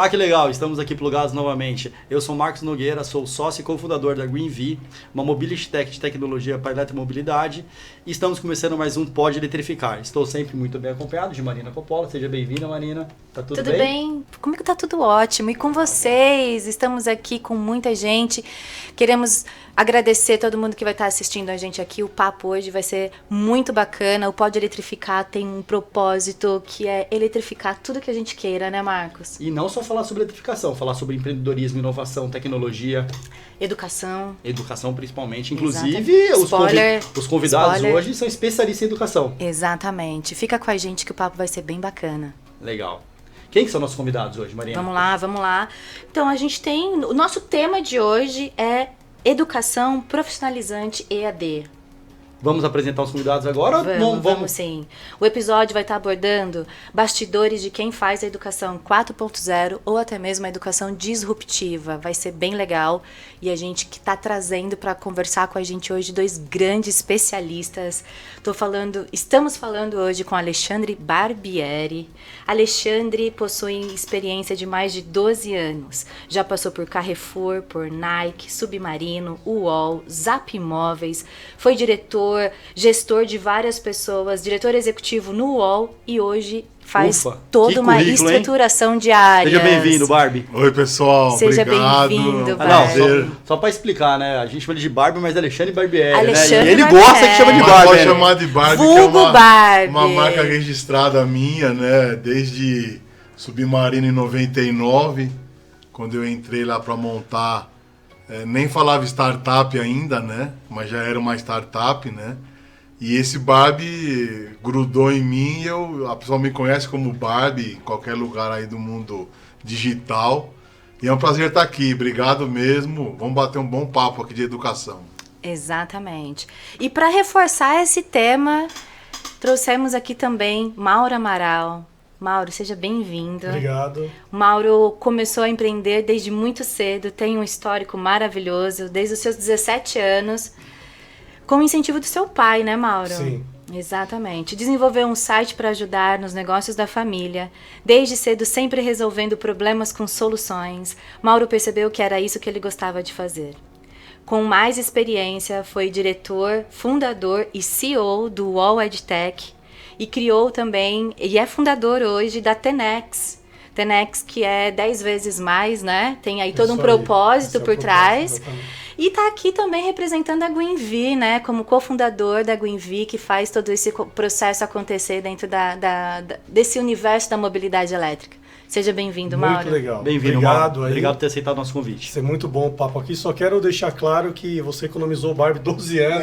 Ah, que legal, estamos aqui plugados novamente. Eu sou Marcos Nogueira, sou sócio e cofundador da GreenV, uma mobility tech de tecnologia para eletromobilidade. E estamos começando mais um Pode Eletrificar. Estou sempre muito bem acompanhado de Marina Coppola. Seja bem-vinda, Marina. Tá tudo bem? Tudo bem? Comigo tá tudo ótimo. E com vocês? Estamos aqui com muita gente. Queremos agradecer todo mundo que vai estar assistindo a gente aqui. O papo hoje vai ser muito bacana. O Pode Eletrificar tem um propósito que é eletrificar tudo que a gente queira, né, Marcos? E não só falar sobre eletrificação, falar sobre empreendedorismo, inovação, tecnologia. Educação. Educação principalmente. Inclusive, os convidados hoje são especialistas em educação. Exatamente. Fica com a gente que o papo vai ser bem bacana. Legal. Quem que são nossos convidados hoje, Marina? Vamos lá. Então, a gente tem... O nosso tema de hoje é Educação Profissionalizante EAD. Vamos apresentar os convidados agora? Vamos sim. O episódio vai estar abordando bastidores de quem faz a educação 4.0 ou até mesmo a educação disruptiva. Vai ser bem legal. E a gente que está trazendo para conversar com a gente hoje dois grandes especialistas. Estamos falando hoje com Alexandre Barbieri. Alexandre possui experiência de mais de 12 anos. Já passou por Carrefour, por Nike, Submarino, UOL, Zap Imóveis. Foi gestor de várias pessoas, diretor executivo no UOL e hoje faz toda uma estruturação de áreas. Seja bem-vindo, Barbie. Oi, pessoal. Seja obrigado. bem-vindo, Barbie. Só para explicar, né? A gente chama ele de Barbie, mas é Alexandre Barbieri, Alexandre, né? E ele gosta que chama de Barbie. Pode chamar de Barbie, Vulgo que é Barbie. uma marca registrada minha, né? Desde Submarino em 99, quando eu entrei lá para montar. Nem falava startup ainda, né? Mas já era uma startup, né? E esse Barbie grudou em mim e a pessoa me conhece como Barbie em qualquer lugar aí do mundo digital. E é um prazer estar aqui. Obrigado mesmo. Vamos bater um bom papo aqui de educação. Exatamente. E para reforçar esse tema, trouxemos aqui também Mauro Amaral. Mauro, seja bem-vindo. Obrigado. Mauro começou a empreender desde muito cedo, tem um histórico maravilhoso, desde os seus 17 anos, com o incentivo do seu pai, né, Mauro? Sim. Exatamente. Desenvolveu um site para ajudar nos negócios da família, desde cedo sempre resolvendo problemas com soluções. Mauro percebeu que era isso que ele gostava de fazer. Com mais experiência, foi diretor, fundador e CEO do UOL EdTech, e criou também, e é fundador hoje da Tenex. Tenex que é 10 vezes mais, né? Tem aí todo um propósito por trás. Exatamente. E está aqui também representando a GreenV, né? Como cofundador da GreenV, que faz todo esse processo acontecer dentro desse universo da mobilidade elétrica. Seja bem-vindo, Mauro. Muito legal. Bem-vindo, Obrigado Mauro. aí. Obrigado por ter aceitado o nosso convite. Vai ser muito bom o papo aqui. Só quero deixar claro que você economizou o Barbie 12 anos.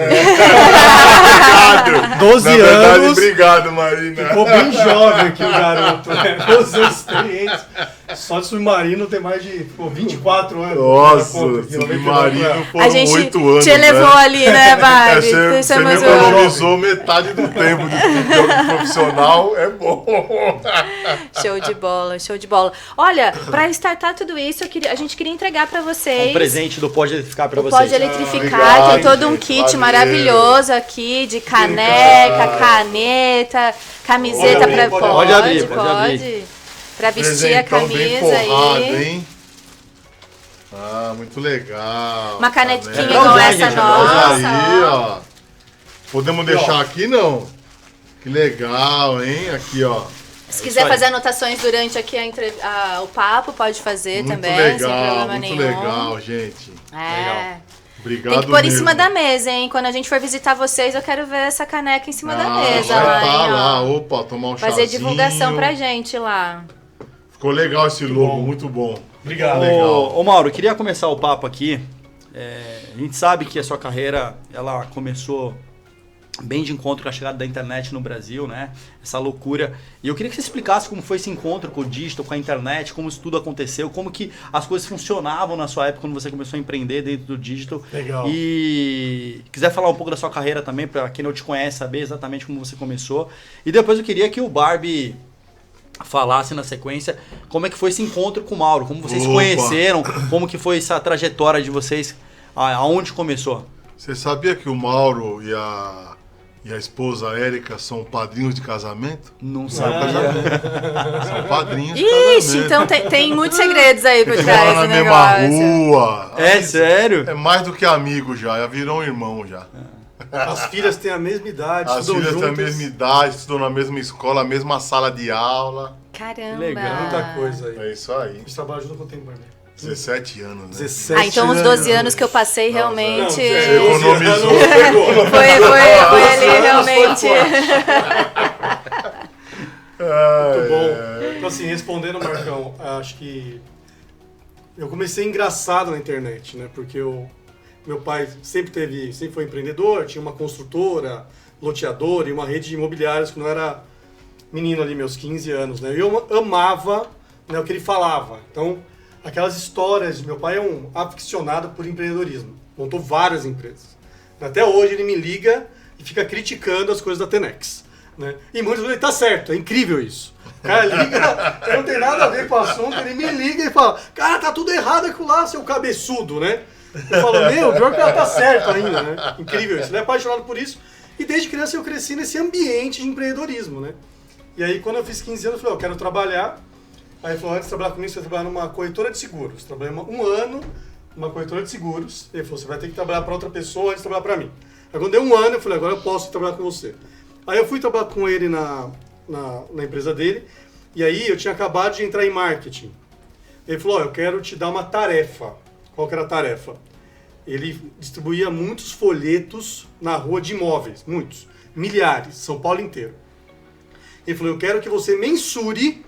Obrigado. 12 Na verdade, anos. obrigado, Marina. Ficou bem jovem aqui o garoto. 12 anos de experiência. Só de Submarino tem mais de 24 anos. Nossa, Submarino foram a gente 8 anos. te levou ali, né, Barbie? Você me economizou metade do tempo de profissional, é bom. Show de bola, show de bola. Olha, para startar tudo isso, a gente queria entregar para vocês Um presente do Pode Eletrificar para vocês. Pode Eletrificar, obrigado, tem todo um gente, kit valeu. maravilhoso aqui de caneca, caneta, camiseta para pode abrir. Para vestir a Presentão bem camisa forrado, aí. hein? Ah, muito legal. Uma canequinha Caneca. igual Olha essa aí, nossa. Olha aí, ó. ó. Podemos deixar aqui, não? Que legal, hein? Aqui, ó. Se quiser fazer anotações durante aqui o papo, pode fazer Muito também, legal, sem problema muito nenhum. legal, gente. É. Obrigado Tem que pôr em mesmo. cima da mesa, hein? Quando a gente for visitar vocês, eu quero ver essa caneca em cima da mesa vai lá, tá hein? lá. Ó. Opa, tomar um Fazer chazinho. divulgação pra gente lá. Ficou legal esse logo, bom. muito bom. Obrigado. Legal. Ô Mauro, queria começar o papo aqui. A gente sabe que a sua carreira, ela começou bem de encontro com a chegada da internet no Brasil, né? Essa loucura. E eu queria que você explicasse como foi esse encontro com o digital, com a internet, como isso tudo aconteceu, como que as coisas funcionavam na sua época quando você começou a empreender dentro do digital. Legal. E quiser falar um pouco da sua carreira também, para quem não te conhece, saber exatamente como você começou. E depois eu queria que o Barbie falasse na sequência como é que foi esse encontro com o Mauro, como vocês se conheceram, como que foi essa trajetória de vocês, aonde começou? Você sabia que o Mauro e e a esposa Érica são padrinhos de casamento? Não sabia. São padrinhos de casamento. Ixi, então tem muitos segredos aí por trás Moram na desse mesma negócio. rua. É sério? É mais do que amigo já virou um irmão já. As filhas têm a mesma idade, As estudam filhas têm a juntas. mesma idade, estudam na mesma escola, a mesma sala de aula. Caramba. Legal. Muita coisa aí. É isso aí. A gente trabalha junto com o tempo, Barbie. 17 anos, né? 17 Ah, então os 12 anos que eu passei Não, realmente... Você economizou. Foi ali realmente... Muito bom. Então, assim, respondendo, Marcão, acho que eu comecei engraçado na internet, né? Porque meu pai sempre foi empreendedor, tinha uma construtora, loteador e uma rede de imobiliários quando eu era menino ali, meus 15 anos, né? E eu amava, né, o que ele falava. Então, aquelas histórias, meu pai é um aficionado por empreendedorismo, montou várias empresas. Até hoje ele me liga e fica criticando as coisas da Tenex, né? E muitos vezes ele tá certo, é incrível isso. O cara liga, não tem nada a ver com o assunto, ele me liga e fala, cara, tá tudo errado aquilo lá, seu cabeçudo, né? Eu falo, pior que ela tá certo ainda, né? Incrível isso, ele é apaixonado por isso. E desde criança eu cresci nesse ambiente de empreendedorismo, né? E aí quando eu fiz 15 anos eu falei, eu quero trabalhar. Aí ele falou, antes de trabalhar comigo, você vai trabalhar numa corretora de seguros. Trabalhei um ano numa corretora de seguros. Ele falou, você vai ter que trabalhar para outra pessoa antes de trabalhar para mim. Aí quando deu um ano, eu falei, agora eu posso trabalhar com você. Aí eu fui trabalhar com ele na empresa dele. E aí eu tinha acabado de entrar em marketing. Ele falou, eu quero te dar uma tarefa. Qual que era a tarefa? Ele distribuía muitos folhetos na rua de imóveis. Muitos. Milhares. São Paulo inteiro. Ele falou, eu quero que você mensure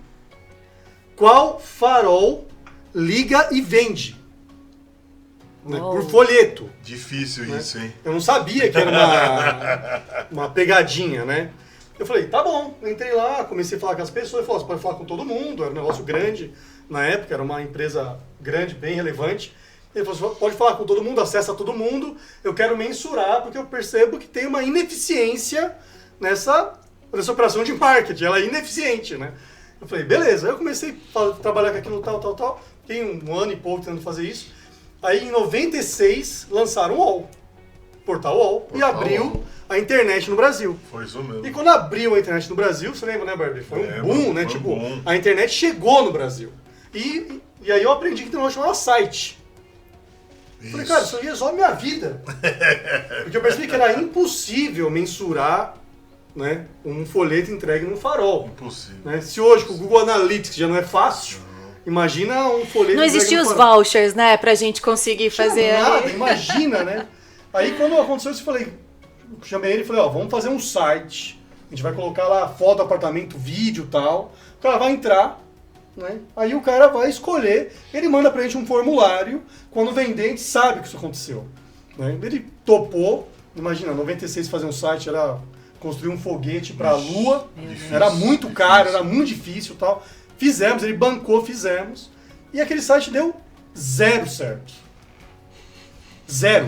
qual farol liga e vende, né, por folheto. Difícil isso, hein? Eu não sabia que era uma pegadinha, né? Eu falei, tá bom. Eu entrei lá, comecei a falar com as pessoas. Ele falou, você pode falar com todo mundo. Era um negócio grande. Na época, era uma empresa grande, bem relevante. Ele falou, pode falar com todo mundo, acessa todo mundo. Eu quero mensurar, porque eu percebo que tem uma ineficiência nessa operação de marketing. Ela é ineficiente, né? Eu falei, beleza. Aí eu comecei a trabalhar com aquilo, tal. Fiquei um ano e pouco tentando fazer isso. Aí, em 96, lançaram o UOL. Portal UOL. E abriu a internet no Brasil. Foi isso mesmo. E quando abriu a internet no Brasil, você lembra, né, Barbie? Foi um boom, né? Foi um boom. A internet chegou no Brasil. E aí eu aprendi que tem um negócio chamado site. Isso. Falei, cara, isso aí resolve minha vida. Porque eu percebi que era impossível mensurar, né, um folheto entregue num farol. Impossível. Né? Se hoje com o Google Analytics já não é fácil, imagina um folheto Não entregue existiam num os farol. vouchers, né, pra gente conseguir fazer Nada, ali. imagina, né? Aí quando aconteceu isso, eu falei, chamei ele e falei, vamos fazer um site. A gente vai colocar lá foto do apartamento, vídeo e tal. O cara vai entrar, né? Aí o cara vai escolher, ele manda pra gente um formulário. Quando vender, a gente sabe que isso aconteceu. Né? Ele topou, imagina, 96 fazer um site era construir um foguete pra Lua. Era muito caro, era muito difícil e tal. Fizemos, ele bancou, fizemos. E aquele site deu 0 certo. 0.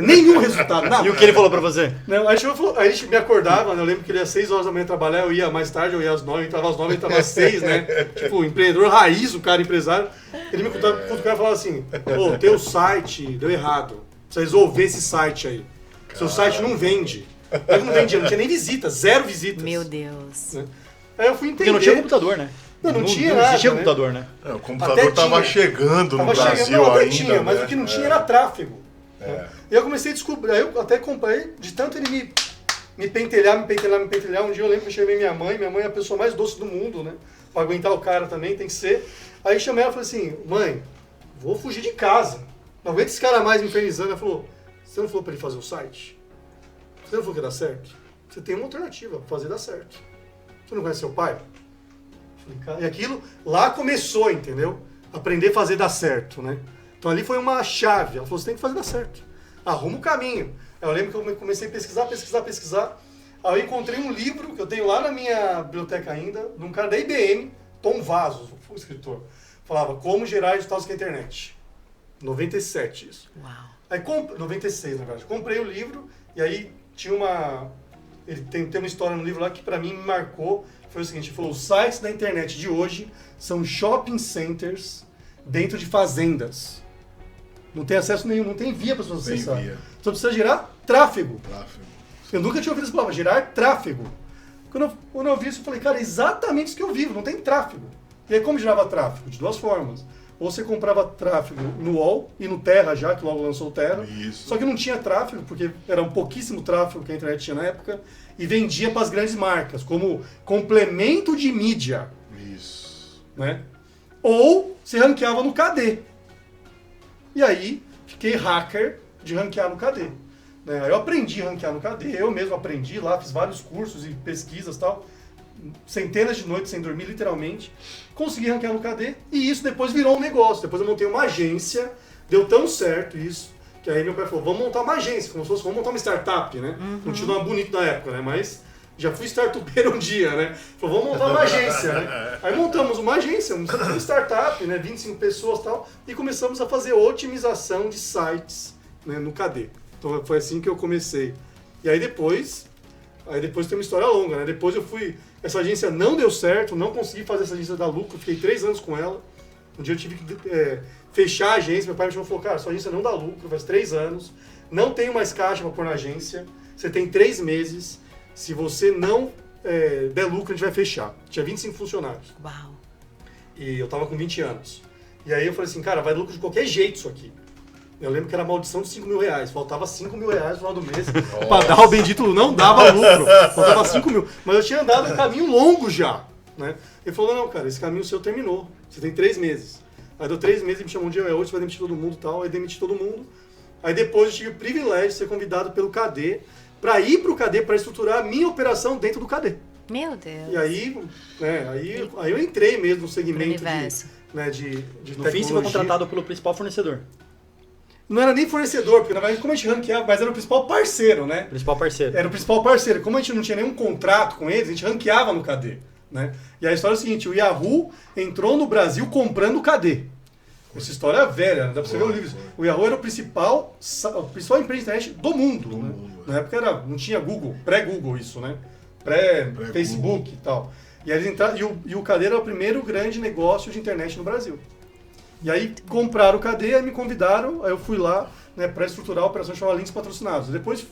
Nenhum resultado, nada. E o que ele falou pra você? Não, aí a gente me acordava, né? Eu lembro que ele ia às 6 horas da manhã trabalhar, eu ia mais tarde, eu ia às 9, ele entrava às 9, ele entrava às 6, né? Tipo, empreendedor raiz, o cara empresário. Ele me contava, o cara falava assim, pô, teu site deu errado, precisa resolver esse site aí. Seu site não vende. Ele não vendia, não tinha nem visita, 0 visitas. Meu Deus. Né? Aí eu fui entender. Porque não tinha computador, né? Não tinha não nada, existia né? computador, né? O computador Até estava tinha. chegando no Tava Brasil chegando, não, até ainda. tinha, mas né? o que não tinha era tráfego. Né? E eu comecei a descobrir, aí eu até comprei, de tanto ele me pentelhar. Um dia eu lembro que eu chamei minha mãe é a pessoa mais doce do mundo, né? Pra aguentar o cara também, tem que ser. Aí chamei ela e falei assim, mãe, vou fugir de casa. Não aguenta esse cara mais me infernizando. Ela falou, você não falou pra ele fazer o site? Você não falou que ia dar certo? Você tem uma alternativa pra fazer dar certo. Você não conhece seu pai? Falei, cara, e aquilo lá começou, entendeu? Aprender a fazer dar certo, né? Então ali foi uma chave. Ela falou, você tem que fazer dar certo. Arruma o caminho. Eu lembro que eu comecei a pesquisar. Aí eu encontrei um livro que eu tenho lá na minha biblioteca ainda, de um cara da IBM, Tom Vasos, o escritor. Falava, como gerar resultados com a internet. 97 isso. Uau. Aí 96, na verdade. Comprei o livro e aí tinha uma... Ele tem uma história no livro lá que pra mim me marcou. Foi o seguinte, ele falou, os sites da internet de hoje são shopping centers dentro de fazendas. Não tem acesso nenhum, não tem via para as pessoas Tem acessarem. via. Só precisa gerar tráfego. Eu nunca tinha ouvido essa palavra, gerar tráfego. Quando eu vi isso, eu falei, cara, é exatamente isso que eu vivo, não tem tráfego. E aí como gerava tráfego? De duas formas. Ou você comprava tráfego no UOL e no Terra já, que logo lançou o Terra. Isso. Só que não tinha tráfego, porque era um pouquíssimo tráfego que a internet tinha na época. E vendia para as grandes marcas, como complemento de mídia. Isso. Né? Ou se ranqueava no KD. E aí, fiquei hacker de ranquear no KD. Né? Aí eu aprendi a ranquear no KD, eu mesmo aprendi lá, fiz vários cursos e pesquisas e tal. Centenas de noites sem dormir, literalmente. Consegui ranquear no KD e isso depois virou um negócio. Depois eu montei uma agência, deu tão certo isso, que aí meu pai falou, vamos montar uma agência, como se fosse, vamos montar uma startup, né? Não tinha nome bonito na época, né? Mas já fui startupeiro um dia, né? Falou, vamos montar uma agência, né? Aí montamos uma agência, uma startup, né? 25 pessoas e tal, e começamos a fazer otimização de sites, né? No KD. Então foi assim que eu comecei. E aí depois tem uma história longa, né? Depois eu fui... Essa agência não deu certo, não consegui fazer essa agência dar lucro, fiquei 3 anos com ela. Um dia eu tive que fechar a agência, meu pai me chamou e falou, cara, sua agência não dá lucro, faz 3 anos, não tenho mais caixa para pôr na agência, você tem 3 meses, se você não der lucro, a gente vai fechar. Tinha 25 funcionários. Uau. E eu tava com 20 anos. E aí eu falei assim, cara, vai dar lucro de qualquer jeito isso aqui. Eu lembro que era maldição de 5 mil reais. Faltava 5 mil reais no final do mês. Pra dar o bendito, não dava lucro. Faltava 5 mil. Mas eu tinha andado um caminho longo já. Né? Ele falou, não, cara, esse caminho seu terminou. Você tem 3 meses. Aí deu 3 meses, ele me chamou um dia, hoje você vai demitir todo mundo e tal. Aí demiti todo mundo. Aí depois eu tive o privilégio de ser convidado pelo KD para ir pro KD, para estruturar a minha operação dentro do KD. Meu Deus. E aí, né, aí eu entrei mesmo no segmento de No tecnologia. fim, você foi contratado pelo principal fornecedor. Não era nem fornecedor, porque na verdade como a gente ranqueava, mas era o principal parceiro, né? Principal parceiro. Era o principal parceiro. Como a gente não tinha nenhum contrato com eles, a gente ranqueava no KD. Né? E a história é o seguinte, o Yahoo entrou no Brasil comprando o KD. Essa história é velha, dá pra você ver o livro. O Yahoo era a principal empresa de internet do mundo. Né? Na época não tinha Google, pré-Google isso, né? Pré-Facebook e tal. E aí eles entraram, e o KD era o primeiro grande negócio de internet no Brasil. E aí compraram o KD, aí me convidaram, aí eu fui lá, né, para estruturar a operação chamada Links Patrocinados. Depois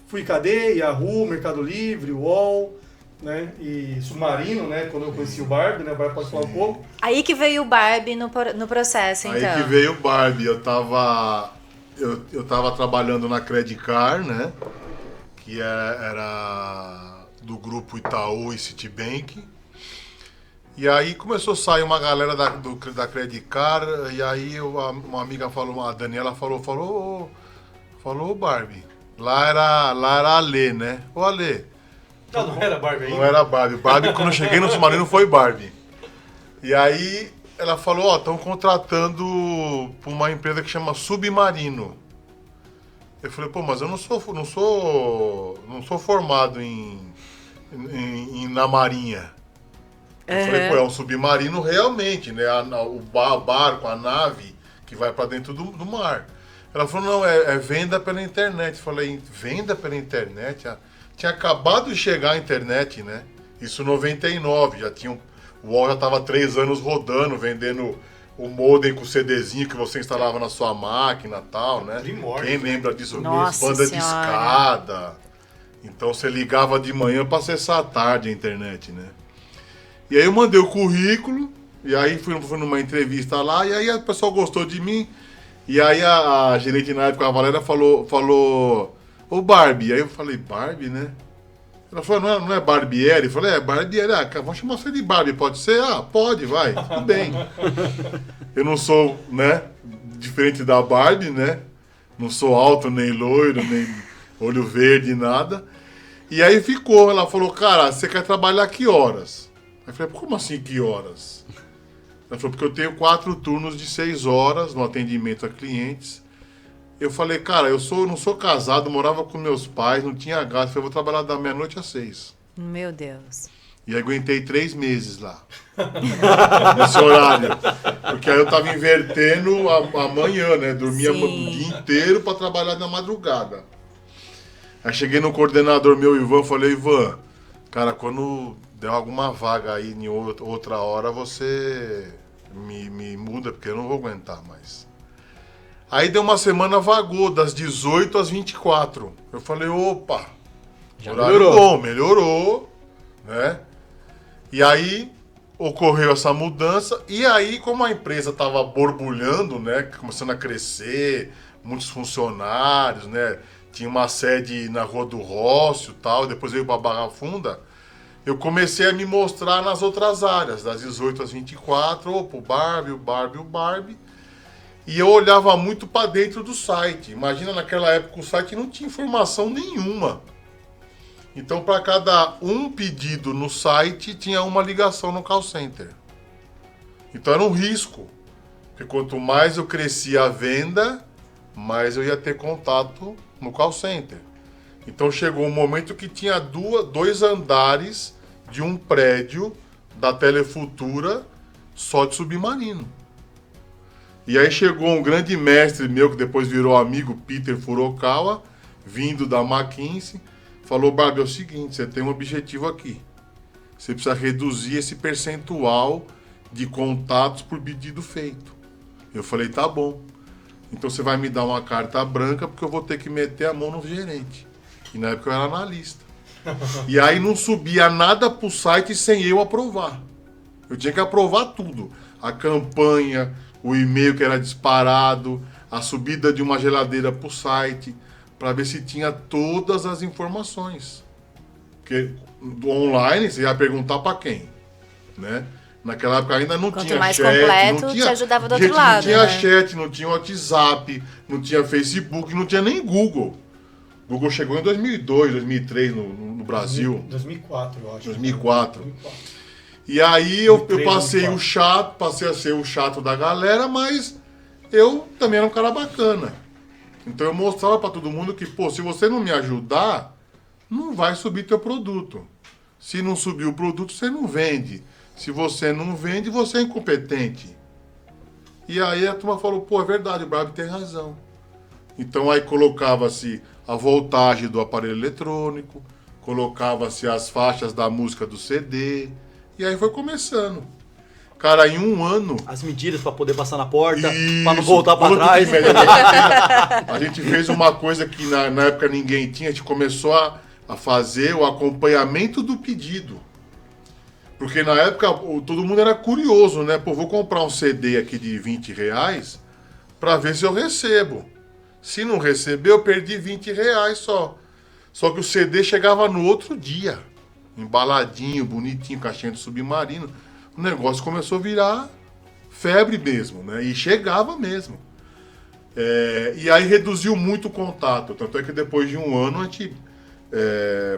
fui KD, Yahoo, Mercado Livre, UOL, né, e Submarino, né, quando eu conheci o Barbie, né, o Barbie pode falar um pouco. Aí que veio o Barbie no processo, então. Aí que veio o Barbie, eu tava trabalhando na Credit Card, né, que era do grupo Itaú e Citibank. E aí começou a sair uma galera da Credit Card, e aí uma amiga falou, a Daniela falou, Barbie, lá era a Alê, né? Ô Alê. Não era Barbie ainda? Não era Barbie. Barbie, quando eu cheguei no Submarino, foi Barbie. E aí ela falou, estão contratando por uma empresa que chama Submarino. Eu falei, pô, mas eu não sou formado na Marinha. Eu falei, pô, é um submarino realmente, né? O barco, a nave que vai pra dentro do mar. Ela falou, não, é venda pela internet. Eu falei, venda pela internet? Tinha acabado de chegar a internet, né? Isso em 99, o UOL já estava 3 anos rodando, vendendo o modem com o CDzinho que você instalava na sua máquina e tal, né? Primórdio. Quem lembra disso? Nossa Banda de Senhora. escada. Então você ligava de manhã para acessar à tarde a internet, né? E aí eu mandei o currículo, e aí fui numa entrevista lá, e aí o pessoal gostou de mim. E aí a gerente na época, a Valéria, falou, ô Barbie. Aí eu falei, Barbie, né? Ela falou, não é Barbieri? Eu falei, Barbieri. Vamos chamar você de Barbie, pode ser? Pode, vai, tudo bem. Eu não sou, né, diferente da Barbie, né? Não sou alto, nem loiro, nem olho verde, nada. E aí ela falou, cara, você quer trabalhar que horas? Aí eu falei, como assim que horas? Ela falou, porque eu tenho 4 turnos de 6 horas no atendimento a clientes. Eu falei, cara, eu não sou casado, morava com meus pais, não tinha gato. Eu falei, vou trabalhar da meia-noite às 6. Meu Deus. E aguentei 3 meses lá. Nesse horário. Porque aí eu tava invertendo a manhã, né? Dormia o dia inteiro pra trabalhar na madrugada. Aí cheguei no coordenador meu, Ivan, falei, Ivan, cara, quando der alguma vaga aí em outra hora, você me muda, porque eu não vou aguentar mais. Aí deu uma semana, vagou, das 18 às 24. Eu falei, opa, Já Horário melhorou. bom, melhorou, né? E aí ocorreu essa mudança, e aí como a empresa estava borbulhando, né? Começando a crescer, muitos funcionários, né? Tinha uma sede na Rua do Rócio e tal, depois veio para Barra Funda, eu comecei a me mostrar nas outras áreas, das 18 às 24, o Barbie. E eu olhava muito para dentro do site. Imagina, naquela época o site não tinha informação nenhuma. Então, para cada um pedido no site, tinha uma ligação no call center. Então era um risco. Porque quanto mais eu crescia a venda, mais eu ia ter contato no call center. Então chegou um momento que tinha dois andares de um prédio da Telefutura só de submarino. E aí chegou um grande mestre meu, que depois virou amigo, Peter Furukawa, vindo da McKinsey, falou: Barbie, é o seguinte, você tem um objetivo aqui. Você precisa reduzir esse percentual de contatos por pedido feito. Eu falei: tá bom. Então você vai me dar uma carta branca, porque eu vou ter que meter a mão no gerente. E na época eu era analista. E aí não subia nada pro site sem eu aprovar. Eu tinha que aprovar tudo. A campanha, o e-mail que era disparado, a subida de uma geladeira pro site, para ver se tinha todas as informações. Porque online você ia perguntar para quem, né? Naquela época ainda não Quanto tinha mais chat, completo, não tinha, te ajudava do gente, outro lado. não tinha né? chat, não tinha WhatsApp, não tinha Facebook, não tinha nem Google. Google chegou em 2002, 2003 no Brasil. 2004, eu acho. 2004. E aí eu 2003, passei 2004. passei a ser o chato da galera, mas eu também era um cara bacana. Então eu mostrava pra todo mundo que, pô, se você não me ajudar, não vai subir teu produto. Se não subir o produto, você não vende. Se você não vende, você é incompetente. E aí a turma falou: pô, é verdade, o Barbie tem razão. Então aí colocava-se a voltagem do aparelho eletrônico, colocava-se as faixas da música do CD, e aí foi começando. Cara, em um ano... As medidas para poder passar na porta, Isso, para não voltar para tudo trás. que a gente fez uma coisa que na época ninguém tinha, a gente começou a fazer o acompanhamento do pedido. Porque na época todo mundo era curioso, né? Pô, vou comprar um CD aqui de R$20 para ver se eu recebo. Se não receber, eu perdi R$20 só. Só que o CD chegava no outro dia. Embaladinho, bonitinho, caixinha de submarino. O negócio começou a virar febre mesmo, né? E chegava mesmo. E aí reduziu muito o contato. Tanto é que depois de um ano a gente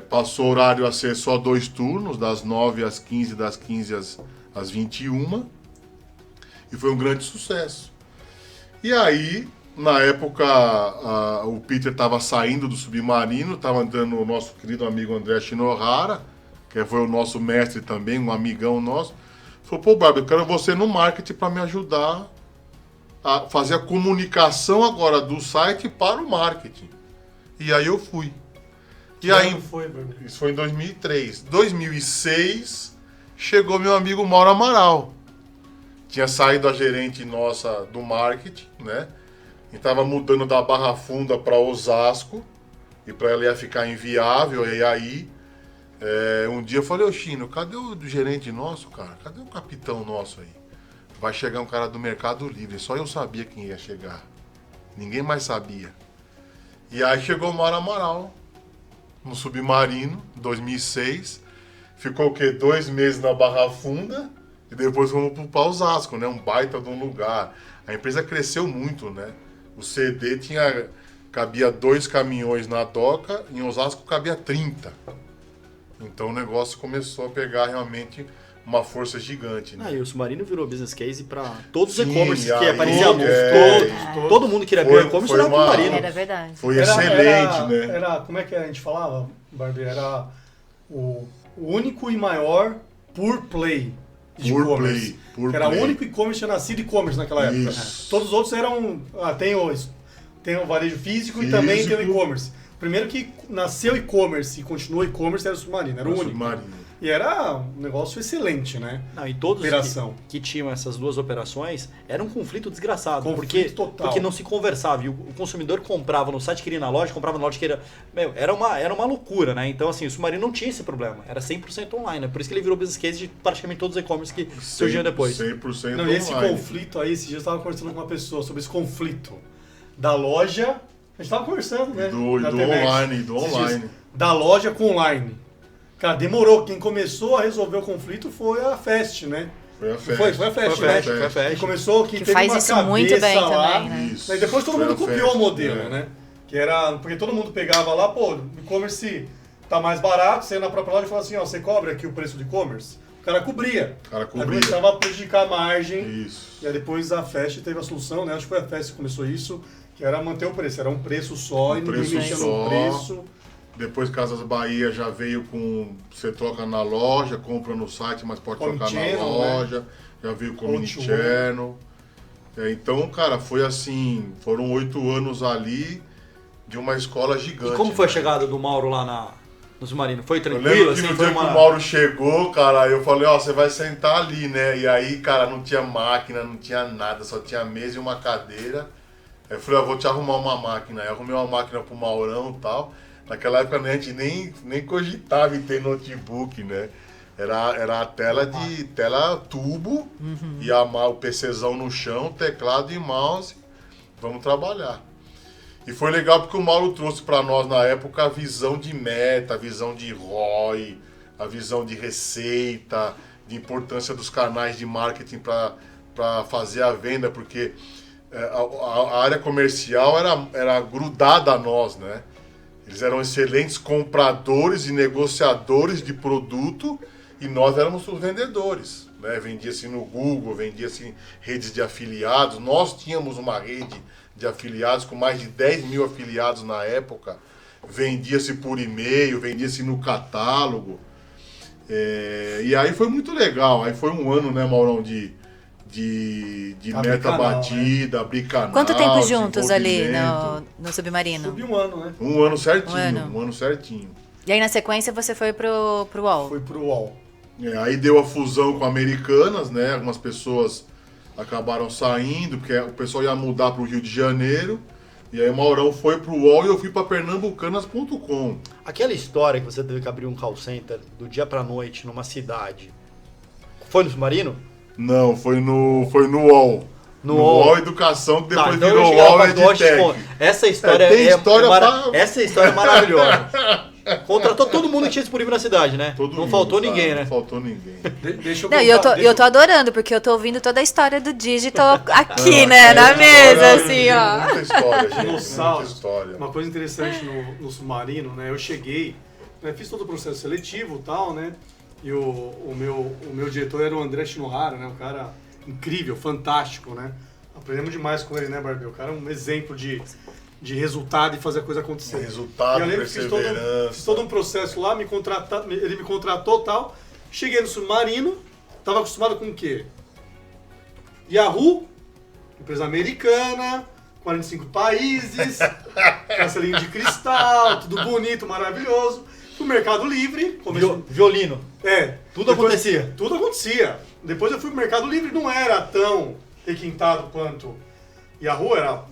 passou o horário a ser só 2 turnos, das 9 às 15, das 15 às 21. E foi um grande sucesso. E aí... Na época, o Peter estava saindo do submarino, estava andando o nosso querido amigo André Shinohara, que foi o nosso mestre também, um amigão nosso. Falou: pô, Barbie, eu quero você no marketing para me ajudar a fazer a comunicação agora do site para o marketing. E aí eu fui. E aí, isso foi em 2003. 2006, chegou meu amigo Mauro Amaral. Tinha saído a gerente nossa do marketing, né? E estava mudando da Barra Funda para Osasco, e para ela ia ficar inviável. E aí, um dia eu falei: ô Chino, cadê o gerente nosso, cara? Cadê o capitão nosso aí? Vai chegar um cara do Mercado Livre. Só eu sabia quem ia chegar. Ninguém mais sabia. E aí chegou o Mauro Amaral, no Submarino, em 2006. Ficou o quê? 2 meses na Barra Funda, e depois fomos para Osasco, né? Um baita de um lugar. A empresa cresceu muito, né? O CD cabia 2 caminhões na doca, em Osasco cabia 30. Então o negócio começou a pegar realmente uma força gigante, né? E o Submarino virou business case para todos os Sim, e-commerce que aí, apareciam todos. Todo mundo queria Foi- ver e-commerce foi era o uma- Submarino. Era verdade. Foi excelente, né? Era, como é que a gente falava, Barbie? Era o único e maior pure play de Pure e-commerce. play, pure Que era play. o único e-commerce que tinha nascido e-commerce naquela época. Isso. Todos os outros eram... tem o varejo físico e também tem o Físico. e-commerce. O primeiro que nasceu e-commerce e continuou e-commerce era o Submarino, era o único. Submarino. E era um negócio excelente, né? Não, e todos Operação. que tinham essas duas operações, era um conflito desgraçado. Conflito total. Porque não se conversava. E o consumidor comprava no site, queria ir na loja, comprava na loja, queria... era uma loucura, né? Então, assim, o Submarino não tinha esse problema. Era 100% online, né? Por isso que ele virou business case de praticamente todos os e-commerce que surgiam depois. 100% Não, e esse conflito aí, esses dias eu estava conversando com uma pessoa sobre esse conflito da loja. A gente estava conversando, né? Do online, do Esses online. dias, da loja com online. Cara, demorou. Quem começou a resolver o conflito foi a Fest, né? Foi a Fest. Foi a Fest, né? Foi a Fest. Quem começou, que teve faz uma isso muito cabeça bem lá, também, né? Isso. E depois todo Foi mundo a copiou Fest, o modelo, né? Que era, porque todo mundo pegava lá, pô, o e-commerce tá mais barato, você ia na própria loja e falava assim, ó, você cobra aqui o preço do e-commerce? O cara cobria. O cara cobria. Aí começava a prejudicar a margem. Isso. E aí depois a Fest teve a solução, né? Acho que foi a Fest que começou isso, que era manter o preço. Era um preço só e ninguém preço mexia só. no preço. Depois Casas Bahia já veio com... Você troca na loja, compra no site, mas pode trocar na Omnichannel, loja. Já veio com o Omnichannel. Omnichannel. Então, cara, foi assim... Foram 8 anos ali de uma escola gigante. E como foi a né? chegada do Mauro lá no Submarino? Foi Eu tranquilo? lembro que Assim, no foi dia que o Mauro chegou, cara, eu falei, ó, você vai sentar ali, né? E aí, cara, não tinha máquina, não tinha nada, só tinha mesa e uma cadeira. Aí eu falei, ó, vou te arrumar uma máquina. Aí eu arrumei uma máquina pro Maurão e tal. Naquela época a gente nem cogitava em ter notebook, né? Era a tela tubo e o PCzão no chão, teclado e mouse. Vamos trabalhar. E foi legal porque o Mauro trouxe para nós na época a visão de meta, a visão de ROI, a visão de receita, de importância dos canais de marketing para fazer a venda, porque a área comercial era grudada a nós, né? Eles eram excelentes compradores e negociadores de produto e nós éramos os vendedores, né? Vendia-se no Google, vendia-se em redes de afiliados. Nós tínhamos uma rede de afiliados com mais de 10 mil afiliados na época. Vendia-se por e-mail, vendia-se no catálogo. E aí foi muito legal. Aí foi um ano, né, Maurão, de meta canal, batida, abrir canal. Quanto tempo juntos ali desenvolvimento. no Submarino? Subiu um ano, né? Um ano certinho, Um ano. um ano certinho. E aí na sequência você foi pro UOL. Foi pro UOL. Aí deu a fusão com Americanas, né? Algumas pessoas acabaram saindo, porque o pessoal ia mudar para o Rio de Janeiro. E aí o Maurão foi pro UOL e eu fui para pernambucanas.com. Aquela história que você teve que abrir um call center do dia pra noite numa cidade. Foi no Submarino? Não, foi no UOL. No UOL UOL. Educação, que depois então virou eu cheguei UOL lá pra Dodge, EdTech. essa história tem história essa história é maravilhosa. Contratou todo mundo que tinha disponível na cidade, né? Todo não mundo, faltou cara, ninguém, Não né? faltou ninguém. Deixa eu Não, contar, e eu tô adorando, porque eu tô ouvindo toda a história do digital aqui, Não, né, é na história, mesa, assim, ó. Muita história, gente. Dinossauro. Muita história. Uma coisa interessante no Submarino, né? Eu cheguei, né, fiz todo o processo seletivo e tal, né? E o meu diretor era o André Shinohara, né? Um cara incrível, fantástico, né? Aprendemos demais com ele, né, Barbie? O cara é um exemplo de resultado e fazer a coisa acontecer. Resultado, E eu lembro que perseverança. fiz todo um processo lá, ele me contratou e tal. Cheguei no Submarino, tava acostumado com o quê? Yahoo, empresa americana, 45 países, castelinho de cristal, tudo bonito, maravilhoso. Fui no Mercado Livre. Violino. Tudo acontecia. Tudo acontecia. Depois eu fui pro Mercado Livre, não era tão requintado quanto Yahoo, era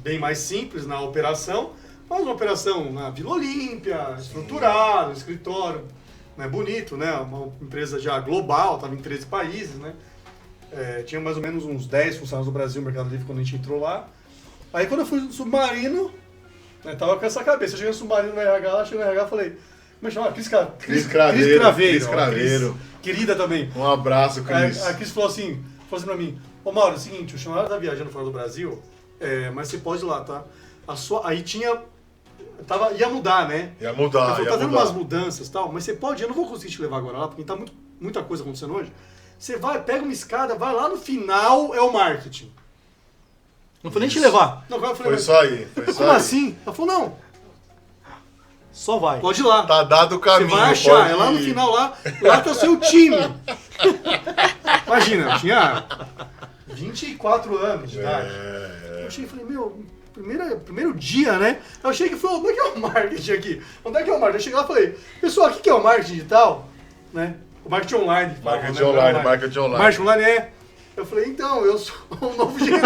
bem mais simples na operação, mas uma operação na Vila Olímpia, estruturada, escritório, né, bonito, né, uma empresa já global, estava em 13 países, né, tinha mais ou menos uns 10 funcionários do Brasil no Mercado Livre quando a gente entrou lá. Aí quando eu fui no Submarino, né, tava com essa cabeça, eu cheguei no Submarino no RH, lá cheguei no RH e falei, como é que chama? Cris Craveiro. Querida também. Um abraço, Cris. A Cris falou assim pra mim, ô Mauro, é o seguinte, o Shinohara tá viajando fora do Brasil, mas você pode ir lá, tá? Aí ia mudar, né? Ia mudar, Ele falou, ia tá tendo mudar. umas mudanças e tal, mas você pode, eu não vou conseguir te levar agora lá, porque tá muita coisa acontecendo hoje. Você vai, pega uma escada, vai lá no final, é o marketing. Não foi nem te levar. Não, agora eu falei, Foi só aí, foi só como aí. assim? Ela falou, não, Só vai. pode ir lá. Tá dado o Você caminho. vai achar, pode é lá no ir. final, lá tá o seu time. Imagina, eu tinha 24 anos de idade. Eu cheguei e falei, meu, primeiro dia, né? Eu cheguei e falei, onde é que é o marketing aqui? Onde é que é o marketing? Eu cheguei lá e falei, pessoal, o que é o marketing digital? né? O marketing online. Marketing online, marketing online. Marketing online é... Eu falei, então, eu sou o novo gerente.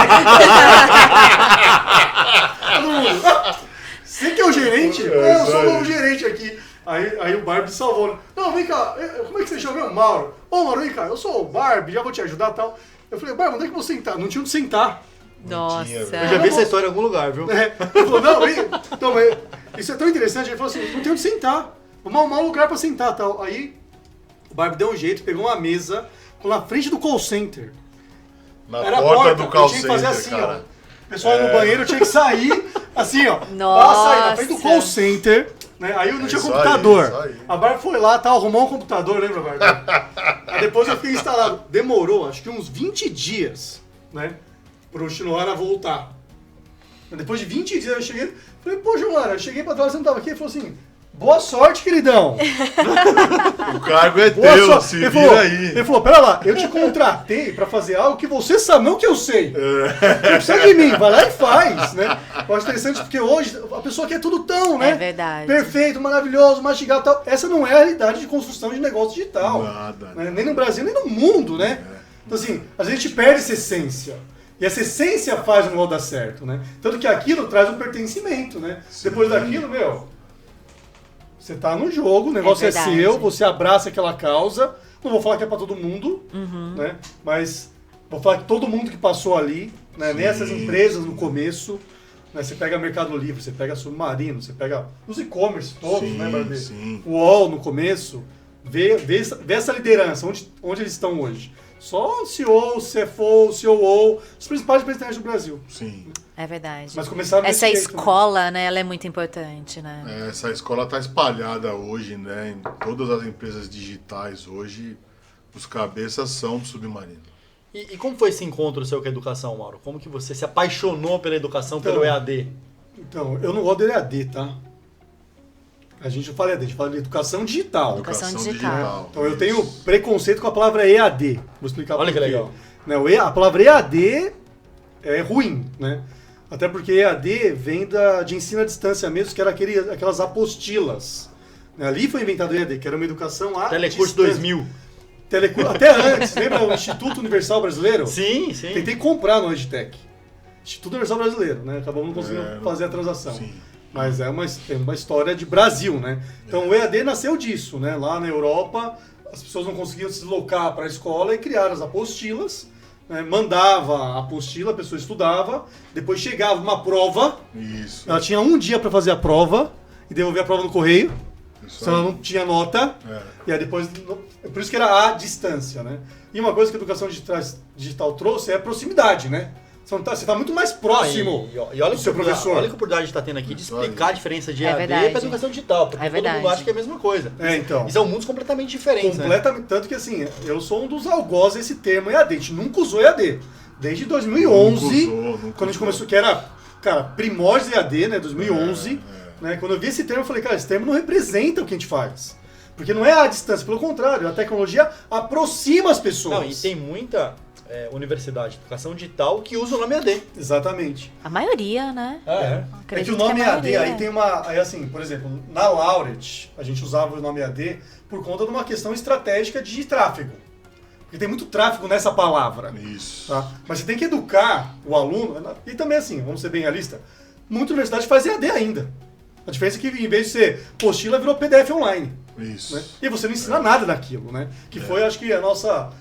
Todo mundo, você que é o gerente? Eu sou o novo gerente aqui. Aí o Barbie salvou. Né? Não, vem cá, como é que você chama mesmo? Mauro. Ô, Mauro, vem cá, eu sou o Barbie, já vou te ajudar e tal. Eu falei, Barbie, onde é que eu vou sentar? Não tinha onde sentar. Nossa. Eu já vi essa história em algum lugar, viu? Ele falou, não, então, isso é tão interessante. Ele falou assim, não tem onde sentar. Vamos arrumar um lugar pra sentar e tal. Aí o Barbie deu um jeito, pegou uma mesa na frente do call center. Na porta do call center, tinha que fazer assim, cara. ó. O pessoal ia no banheiro, tinha que sair assim, ó. Nossa. Passa aí na frente do call center. Né? Aí eu não tinha isso computador. aí. A Barbie foi lá, tá, arrumou um computador, lembra, Barbie? Aí depois eu fiquei instalado. Demorou, acho que uns 20 dias, né? Pro Shinohara voltar. Depois de 20 dias eu cheguei, falei, pô, Shinohara, eu cheguei pra trás, você não tava aqui? Ele falou assim, boa sorte, queridão. O cargo é Boa teu, sorte. se Ele vira falou, aí. Ele falou, pera lá, eu te contratei pra fazer algo que você sabe, não que eu sei. Você precisa de mim, vai lá e faz, né? Eu acho interessante porque hoje a pessoa quer tudo tão, né? É verdade. Perfeito, maravilhoso, mastigado e tal. Essa não é a realidade de construção de negócio digital. Nada. Né? Nem no Brasil, nem no mundo, né? Então assim, a gente perde essa essência. E essa essência faz o negócio dar certo, né? Tanto que aquilo traz um pertencimento, né? Sim. Depois daquilo, você tá no jogo, o negócio é verdade. seu, você abraça aquela causa. Não vou falar que é pra todo mundo, né? Mas vou falar que todo mundo que passou ali, né? Nessas empresas no começo, né? Você pega Mercado Livre, você pega Submarino, você pega os e-commerce todos, Sim, né, Barbie? sim. O UOL no começo, vê essa liderança, onde eles estão hoje. Só o CEO, o CFO, o COO, os principais representantes do Brasil. Sim. É verdade. Mas começaram Essa desse jeito, escola, né, ela é muito importante, né? Essa escola está espalhada hoje, né? Em todas as empresas digitais hoje, os cabeças são do Submarino. E como foi esse encontro seu com a educação, Mauro? Como que você se apaixonou pela educação, Então, pelo EAD? Então, eu não gosto do EAD, tá? A gente não fala EAD, a gente fala de educação digital. Educação digital. Então eu tenho preconceito com a palavra EAD. Vou explicar Olha por que quê. legal. Né, a palavra EAD é ruim, né? Até porque EAD vem de ensino à distância mesmo, que era aquelas apostilas. Né, ali foi inventado o EAD, que era uma educação à Telecurso distância. 2000. Até antes, lembra o Instituto Universal Brasileiro? Sim, sim. Tentei comprar no Edtech. Instituto Universal Brasileiro, né? Acabamos não conseguindo fazer a transação. Sim. Mas é uma história de Brasil, né? Então o EAD nasceu disso, né? Lá na Europa, as pessoas não conseguiam se deslocar para a escola e criaram as apostilas. Né? Mandava a apostila, a pessoa estudava, depois chegava uma prova, Isso. ela tinha um dia para fazer a prova e devolver a prova no correio, Isso se ela aí. não tinha nota, e aí depois... Por isso que era a distância, né? E uma coisa que a educação digital trouxe é a proximidade, né? Você tá muito mais próximo E olha do seu que professor. Olha que oportunidade a gente está tendo aqui de Isso aí. explicar a diferença de É EAD verdade. para educação digital, porque É todo verdade. mundo acha que é a mesma coisa. Então. E são mundos completamente diferentes, né? Completamente. Tanto que assim, eu sou um dos algozes desse termo EAD. A gente nunca usou EAD. Desde 2011, Nunca quando a gente usou. começou, que era, cara, primórdios EAD, né? 2011. Né, quando eu vi esse termo, eu falei, cara, esse termo não representa o que a gente faz. Porque não é a distância, pelo contrário, a tecnologia aproxima as pessoas. Não, e tem muita universidade de educação digital que usa o nome EAD. Exatamente. A maioria, né? É que Acredito o nome a EAD, maioria. aí tem uma. Aí assim, por exemplo, na Laureate, a gente usava o nome EAD por conta de uma questão estratégica de tráfego. Porque tem muito tráfego nessa palavra. Isso. Tá? Mas você tem que educar o aluno. E também assim, vamos ser bem realistas, muita universidade faz EAD ainda. A diferença é que em vez de ser apostila, virou PDF online. Isso. Né? E você não ensina nada daquilo, né? Que foi, acho que, a nossa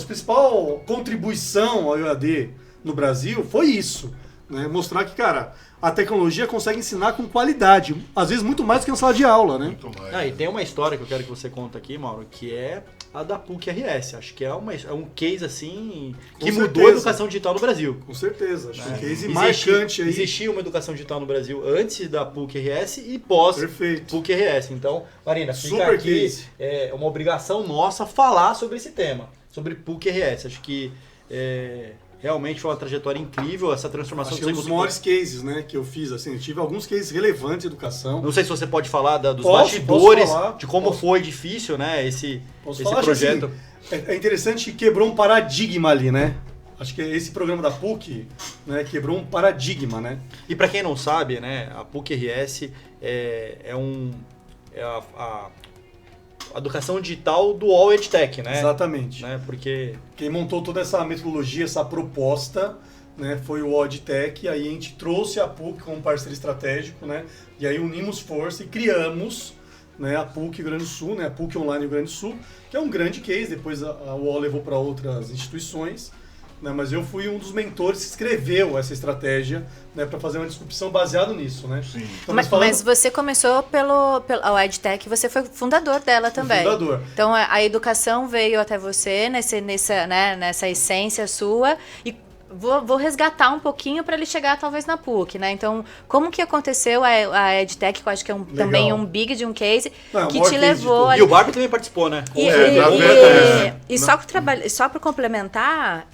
principal contribuição ao EAD no Brasil foi isso. Né? Mostrar que, cara, a tecnologia consegue ensinar com qualidade. Às vezes muito mais do que na sala de aula, né? Muito mais. Ah, e tem uma história que eu quero que você conte aqui, Mauro, que é a da PUC-RS. Acho que é um case, assim, que Com mudou certeza. a educação digital no Brasil. Com certeza. Acho que um case Existe- marcante aí. Existia uma educação digital no Brasil antes da PUC-RS e pós Perfeito. PUC-RS. Então, Marina, fica Super aqui, case. é uma obrigação nossa falar sobre esse tema, sobre PUC-RS. Acho que realmente foi uma trajetória incrível, essa transformação Acho que é um dos maiores cases, né, que eu fiz. Assim, eu tive alguns cases relevantes de educação. Não sei se você pode falar dos Posso bastidores, falar, de como posso. foi difícil, né, esse Falar, projeto. acho assim, é interessante que quebrou um paradigma ali, né? Acho que esse programa da PUC, né, quebrou um paradigma, né? E para quem não sabe, né, a PUC-RS é a educação digital do UOL EdTech, né? Exatamente. Né? Porque... Quem montou toda essa metodologia, essa proposta, né, foi o UOL EdTech, e aí a gente trouxe a PUC como parceiro estratégico, né? E aí unimos força e criamos, né, a PUC Rio Grande do Sul, né, a PUC Online Rio Grande do Sul, que é um grande case, depois a UOL levou para outras instituições, né, mas eu fui um dos mentores que escreveu essa estratégia, né, para fazer uma disrupção baseada nisso, né? Sim. Então, mas você começou pelo EdTech, você foi fundador dela também. Fundador. Então a educação veio até você nessa essência sua e vou resgatar um pouquinho para ele chegar talvez na PUC, né? Então, como que aconteceu a EdTech, que eu acho que é também um big de um case, que te levou... E o Barbie também participou, né? E só para complementar,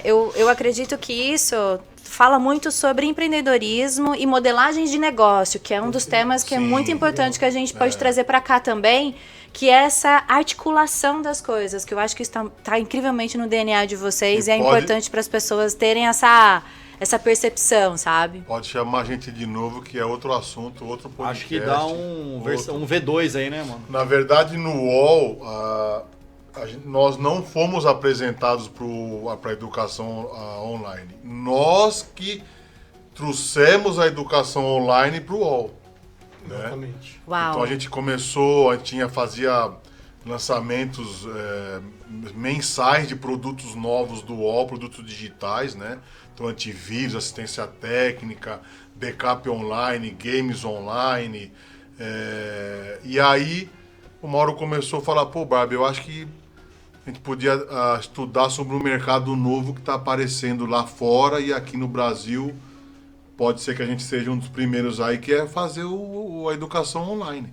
eu acredito que isso fala muito sobre empreendedorismo e modelagem de negócio, que é um dos temas que é muito importante que a gente pode trazer para cá também, que é essa articulação das coisas, que eu acho que está incrivelmente no DNA de vocês e é importante para as pessoas terem essa percepção, sabe? Pode chamar a gente de novo, que é outro assunto, outro podcast. Acho que dá um V2 aí, né, mano? Na verdade, no UOL, nós não fomos apresentados para a educação online. Nós que trouxemos a educação online para o UOL. Exatamente. Né? Então a gente começou, fazia lançamentos mensais de produtos novos do UOL, produtos digitais, né? Então antivírus, assistência técnica, backup online, games online. E aí o Mauro começou a falar, pô, Barbie, eu acho que a gente podia estudar sobre um mercado novo que está aparecendo lá fora e aqui no Brasil. Pode ser que a gente seja um dos primeiros aí, que é fazer a educação online.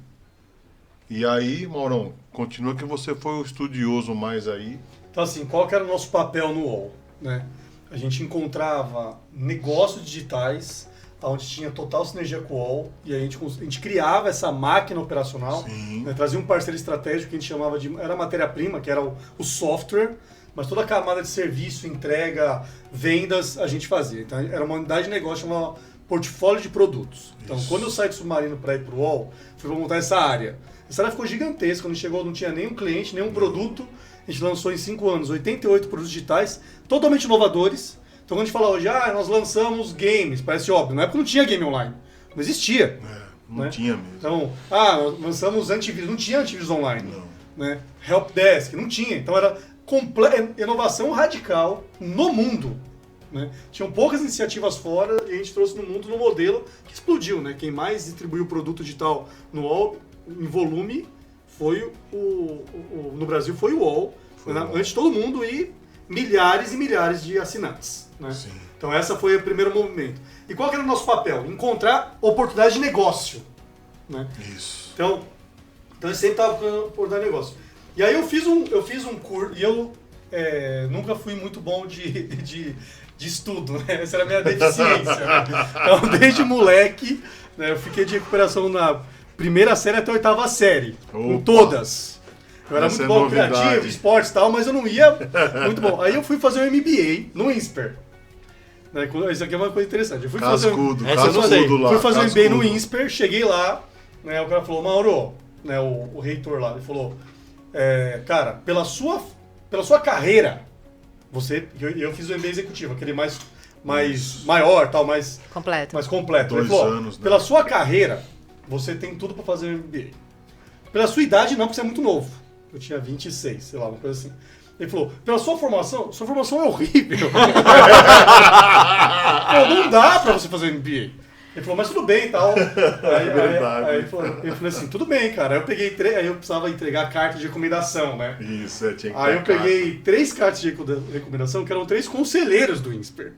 E aí, Maurão, continua que você foi o estudioso mais aí. Então, assim, qual que era o nosso papel no UOL, né? A gente encontrava negócios digitais, onde tinha total sinergia com o UOL, e a gente criava essa máquina operacional, né? Trazia um parceiro estratégico que a gente chamava de... Era a matéria-prima, que era o software, mas toda a camada de serviço, entrega, vendas, a gente fazia. Então, era uma unidade de negócio chamada portfólio de produtos. Então, quando eu saí do Submarino para ir para o UOL, fui para montar essa área. Essa área ficou gigantesca. Quando chegou, não tinha nenhum cliente, nenhum produto. A gente lançou em 5 anos 88 produtos digitais, totalmente inovadores. Então, quando a gente fala hoje, nós lançamos games, parece óbvio. Na época não tinha game online. Não existia. Não tinha mesmo. Então, nós lançamos antivírus. Não tinha antivírus online. Não. Né? Helpdesk, não tinha. Então, era inovação radical no mundo. Né? Tinham poucas iniciativas fora e a gente trouxe no mundo no modelo que explodiu. Né? Quem mais distribuiu o produto digital no UOL em volume foi no Brasil foi o UOL, antes de todo mundo e milhares e milhares de assinantes. Né? Então essa foi o primeiro movimento. E qual que era o nosso papel? Encontrar oportunidade de negócio. Né? Isso. Então eu sempre estava procurando oportunidade de negócio. E aí eu fiz um curso, e eu nunca fui muito bom de estudo, né? Essa era a minha deficiência. Né? Então, desde moleque, né, eu fiquei de recuperação na primeira série até a 8ª série, com todas. Eu era muito bom criativo, esportes e tal, mas eu não ia muito bom. Aí eu fui fazer um MBA no INSPER. Né? Isso aqui é uma coisa interessante. Eu fui fazer um MBA no INSPER, cheguei lá, né, o cara falou, Mauro, né, o reitor lá, ele falou... cara, pela sua carreira, eu fiz o MBA executivo, aquele mais maior, tal, mais completo. Ele falou, anos, né? Pela sua carreira, você tem tudo para fazer o MBA. Pela sua idade, não, porque você é muito novo. Eu tinha 26, sei lá, uma coisa assim. Ele falou, pela sua formação é horrível. Não dá para você fazer o MBA. Ele falou, mas tudo bem e tal. Aí ele falou assim, tudo bem, cara. Aí eu peguei aí eu precisava entregar carta de recomendação, né? Isso, tinha que Aí eu peguei 3 cartas de recomendação, que eram 3 conselheiros do INSPER.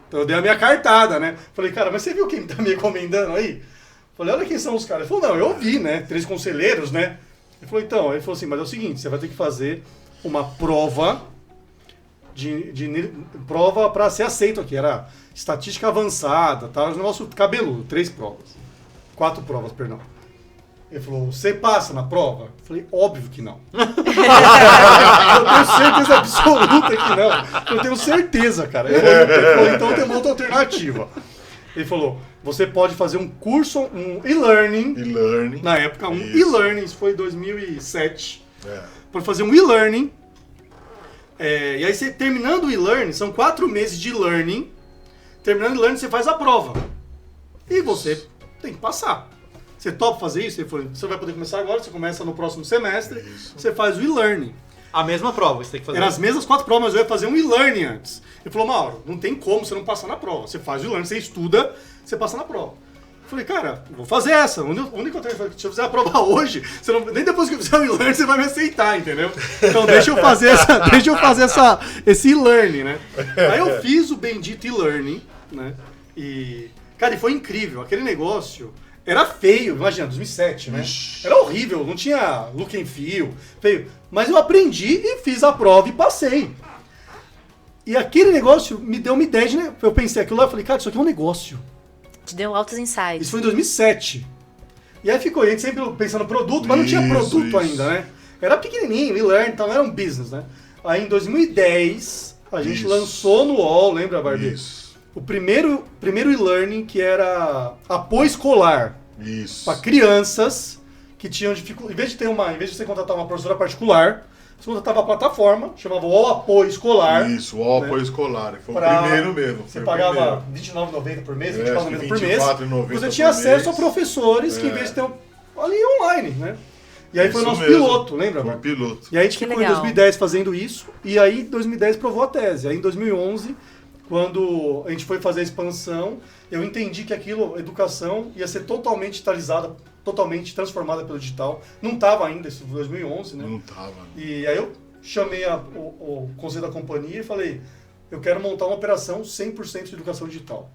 Então eu dei a minha cartada, né? Falei, cara, mas você viu quem tá me recomendando aí? Falei, olha quem são os caras. Ele falou, não, eu ouvi, né? 3 conselheiros, né? Ele falou, então, ele falou assim, mas é o seguinte, você vai ter que fazer uma prova prova para ser aceito aqui. Era estatística avançada, tá? Um negócio cabeludo, 4 provas, perdão. Ele falou, você passa na prova? Eu falei, óbvio que não. Eu tenho certeza absoluta que não. Eu tenho certeza, cara. Ele falou, então tem uma outra alternativa. Ele falou, você pode fazer um curso, um e-learning, E-learning. na época, um Isso. e-learning, isso foi em 2007, É. para fazer um e-learning. E aí, você, terminando o e-learning, são 4 meses de e-learning. Terminando o e-learning, você faz a prova. E você tem que passar. Você topa fazer isso? Ele falou, você vai poder começar agora, você começa no próximo semestre, você faz o e-learning. A mesma prova que você tem que fazer. Eram as mesmas 4 provas, mas eu ia fazer um e-learning antes. Ele falou, Mauro, não tem como você não passar na prova. Você faz o e-learning, você estuda, você passa na prova. Eu falei, cara, vou fazer essa. O único que eu tenho, se eu fizer a prova hoje, você não, nem depois que eu fizer o e-learning você vai me aceitar, entendeu? Então deixa eu fazer esse e-learning, né? Aí eu fiz o bendito e-learning, né? E, cara, e foi incrível. Aquele negócio era feio, imagina, 2007, né? Era horrível, não tinha look and feel, feio. Mas eu aprendi e fiz a prova e passei. E aquele negócio me deu uma ideia, né? Eu pensei aquilo lá, eu falei, cara, isso aqui é um negócio. Te deu altos insights. Isso foi em 2007. E aí ficou, a gente sempre pensando no produto, mas não tinha produto ainda, né? Era pequenininho, e-learning, então não era um business, né? Aí em 2010, a gente lançou no UOL, lembra, Barbie? Isso. O primeiro e-learning que era apoio escolar. Isso. Para crianças que tinham dificuldade. Em vez de você contratar uma professora particular, você contratava a plataforma, chamava o Apoio Escolar. Isso, o Apoio Escolar. Foi o primeiro mesmo. Você pagava R$29,90 por mês, R$24,90 por mês. R$24,90 Você tinha acesso a professores que, em vez de ter ali online, né? E aí foi o nosso piloto, lembra? Foi o piloto. E aí a gente ficou em 2010 fazendo isso, e aí em 2010 provou a tese. Aí em 2011, quando a gente foi fazer a expansão, eu entendi que aquilo, educação, ia ser totalmente digitalizada, totalmente transformada pelo digital. Não estava ainda, isso em 2011, né? Não estava. E aí eu chamei o conselho da companhia e falei, eu quero montar uma operação 100% de educação digital.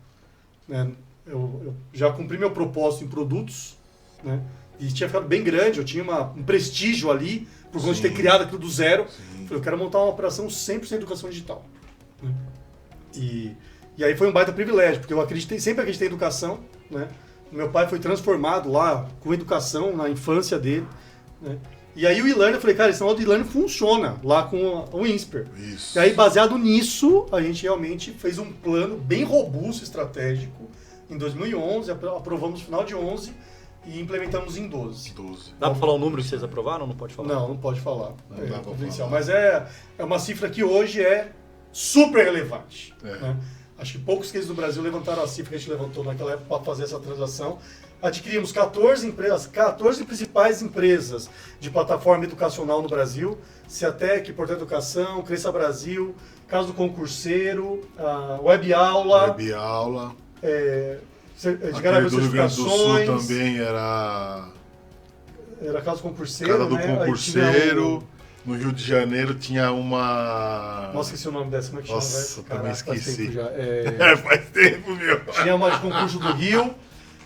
Né? Eu já cumpri meu propósito em produtos, né? E tinha ficado bem grande, eu tinha um prestígio ali, por conta de ter criado aquilo do zero. Falei, eu quero montar uma operação 100% de educação digital. Né? E aí foi um baita privilégio, porque eu sempre acreditei em educação, né? Meu pai foi transformado lá com educação na infância dele, né? E aí o e-learning, eu falei, cara, esse negócio do e-learning funciona lá com o INSPER. Isso. E aí, baseado nisso, a gente realmente fez um plano bem robusto, estratégico, em 2011, aprovamos no final de 11 e implementamos em 12. Dá pra falar o número que vocês aprovaram ou não pode falar? Não pode falar. Não É dá pra confidencial. falar. Mas é uma cifra que hoje é super relevante. Né? Acho que poucos cases do Brasil levantaram a cifra que a gente levantou naquela época para fazer essa transação. Adquirimos 14 principais empresas de plataforma educacional no Brasil. Ciatec, Portal Educação, Cresça Brasil, Caso do Concurseiro, Web Aula. Web Aula. Aquele do Rio Grande do Sul também era Caso do Concurseiro. Casa do né? Concurseiro. No Rio de Janeiro tinha uma... Nossa, esqueci o nome dessa, como é que chama? Nossa, também esqueci. Faz tempo, meu. Tinha uma de concurso do Rio.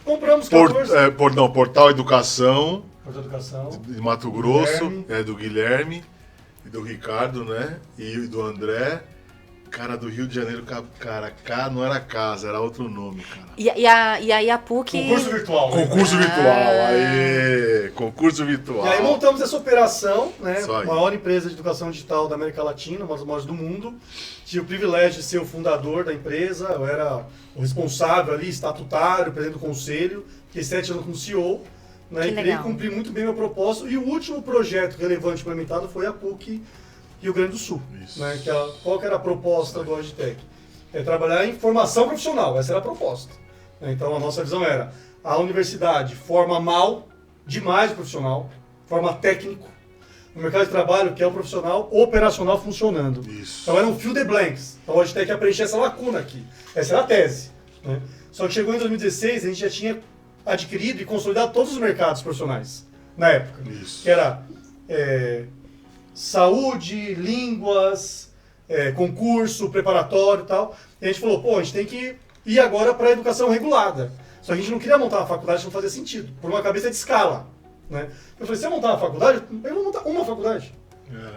Compramos 14. Portal Educação. Portal Educação. De Mato Grosso. Guilherme. Do Guilherme. E do Ricardo, né? E do André. Cara, do Rio de Janeiro, cara, não era casa, era outro nome, cara. E aí a PUC... Concurso virtual. Concurso virtual, aê! Concurso virtual. E aí montamos essa operação, né? A Maior empresa de educação digital da América Latina, uma das maiores do mundo. Tive o privilégio de ser o fundador da empresa, eu era o responsável ali, estatutário, presidente do conselho, fiquei 7 anos como CEO. Né? E cumpri muito bem meu propósito. E o último projeto relevante implementado foi a PUC Rio Grande do Sul. Né? Qual que era a proposta do Agitec? É trabalhar em formação profissional, essa era a proposta. Então a nossa visão era, a universidade forma mal demais o profissional, forma técnico, no mercado de trabalho que é o profissional operacional funcionando. Isso. Então era um fill the blanks. Então a Agitec ia preencher essa lacuna aqui. Essa era a tese. Né? Só que chegou em 2016, a gente já tinha adquirido e consolidado todos os mercados profissionais na época. Isso. Que era... saúde, línguas, concurso, preparatório e tal. E a gente falou, a gente tem que ir agora para a educação regulada. Só que a gente não queria montar uma faculdade, não fazia sentido, por uma cabeça de escala. Né? Eu falei, se eu montar uma faculdade, eu vou montar uma faculdade.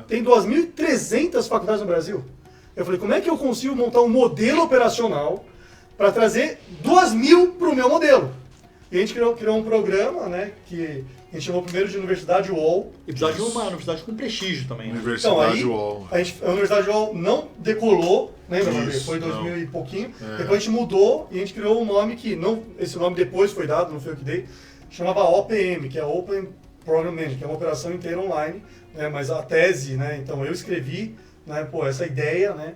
Tem 2.300 faculdades no Brasil. Eu falei, como é que eu consigo montar um modelo operacional para trazer 2.000 para o meu modelo? E a gente criou um programa, né, que A gente chamou primeiro de Universidade UOL. E precisava de uma universidade com prestígio também, né? Universidade UOL. A Universidade UOL não decolou, lembra, Mabê? Foi em 2000 e pouquinho. Depois a gente mudou e a gente criou um nome que, não, esse nome depois foi dado, não foi eu que dei, chamava OPM, que é Open Program Management, que é uma operação inteira online, né? Mas a tese, né? Então eu escrevi, né? Essa ideia, né?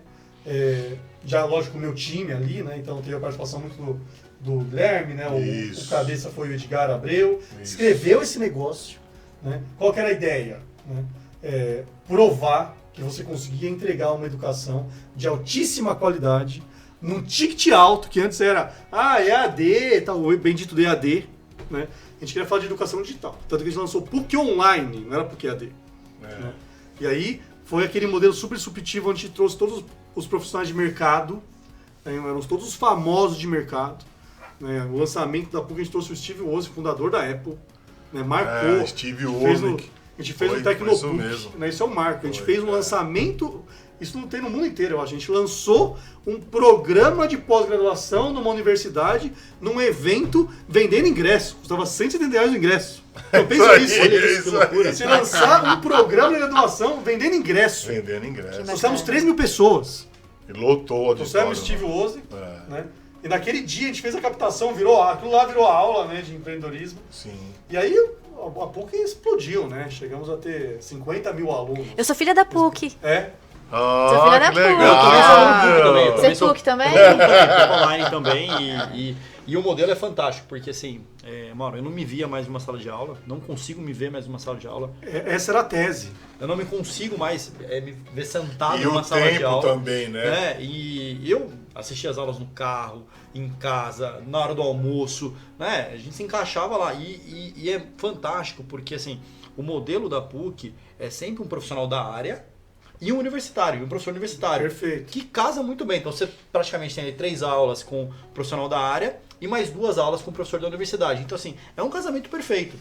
Já, lógico, o meu time ali, né? Então teve a participação muito do Guilherme, né? O cabeça foi o Edgar Abreu, escreveu esse negócio, né? Qual que era a ideia? Né? Provar que você conseguia entregar uma educação de altíssima qualidade, num ticket alto, que antes era EAD, tal, o bendito do EAD, né? A gente queria falar de educação digital, tanto que a gente lançou PUC Online, não era PUC EAD. Né? E aí foi aquele modelo super disruptivo onde a gente trouxe todos os profissionais de mercado, né? Eram todos os famosos de mercado. Né? O lançamento da PUC, a gente trouxe o Steve Wozniak, fundador da Apple, né? Marcou. Steve Wozniak. A gente fez um Tecnobook, né? Isso é o marco. A gente fez um lançamento, isso não tem no mundo inteiro, eu acho. A gente lançou um programa de pós-graduação numa universidade, num evento, vendendo ingresso. Custava R$170 o ingresso. Então pensa nisso. Olha isso, que loucura. Você lançar um programa de graduação vendendo ingresso. Vendendo ingresso. Nós temos 3 mil pessoas. E lotou. Trouxemos Steve Wozniak, né? E naquele dia a gente fez a captação, aquilo lá virou aula, né, de empreendedorismo. Sim. E aí a PUC explodiu, né? Chegamos a ter 50 mil alunos. Eu sou filha da PUC. Sou filha da que PUC. legal. Você é PUC também? Online também e o modelo é fantástico, porque assim, Mauro, eu não me via mais em uma sala de aula, não consigo me ver mais em uma sala de aula. Essa era a tese. Eu não me consigo mais me ver sentado E numa o sala de aula. também, né? E eu assistia as aulas no carro, em casa, na hora do almoço, né? A gente se encaixava lá e é fantástico, porque assim, o modelo da PUC é sempre um profissional da área e um universitário, um professor universitário. Perfeito. Que casa muito bem. Então você praticamente tem ali 3 aulas com o profissional da área e mais 2 aulas com o professor da universidade. Então assim, é um casamento perfeito,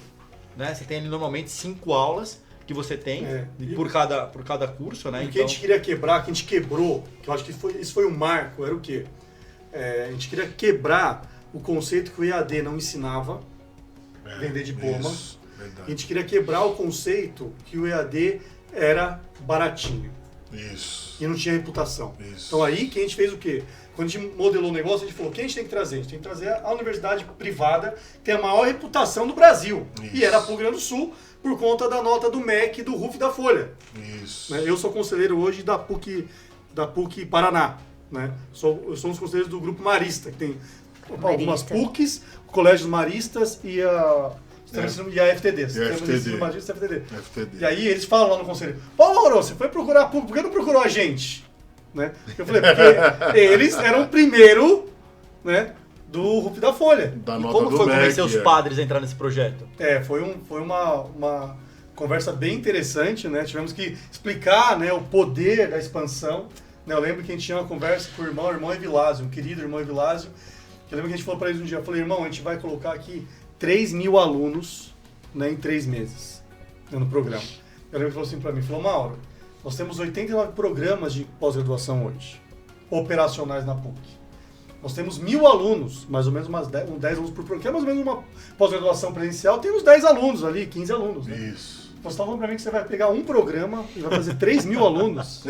né? Você tem ali normalmente 5 aulas que você tem por cada curso, né? O que a gente queria quebrar, que a gente quebrou, que eu acho que isso foi um marco, era o quê? A gente queria quebrar o conceito que o EAD não ensinava, vender diploma. Isso, a gente queria quebrar o conceito que o EAD era baratinho. Isso. E não tinha reputação. Isso. Então aí que a gente fez o quê? Quando a gente modelou o negócio, a gente falou, o que a gente tem que trazer? A gente tem que trazer a universidade privada que tem a maior reputação do Brasil. Isso. E era a PUC Grande do Sul, por conta da nota do MEC, do RUF e da Folha. Isso. Eu sou conselheiro hoje da PUC Paraná. Né? Eu sou um dos conselheiros do Grupo Marista, que tem algumas PUCs, colégios maristas e a FTD. FTD. E aí eles falam lá no conselho, Mauro, você foi procurar a PUC, por que não procurou a gente? Né? Eu falei, porque eles eram o primeiro, né, do RUP da Folha. Da E nota como do foi MEC, convencer os padres a entrar nesse projeto? Foi uma conversa bem interessante, né? Tivemos que explicar, né, o poder da expansão. Eu lembro que a gente tinha uma conversa com o irmão Evilásio, um querido irmão Evilásio. Eu lembro que a gente falou para eles um dia, eu falei, irmão, a gente vai colocar aqui 3 mil alunos, né, em 3 meses, né, no programa. Eu lembro que ele falou assim para mim, Mauro, nós temos 89 programas de pós-graduação hoje, operacionais na PUC. Nós temos 1000 alunos, mais ou menos uns 10 alunos por programa, que é mais ou menos uma pós-graduação presencial, tem uns 10 alunos ali, 15 alunos. Né? Isso. Você está falando para mim que você vai pegar um programa e vai fazer 3 mil alunos.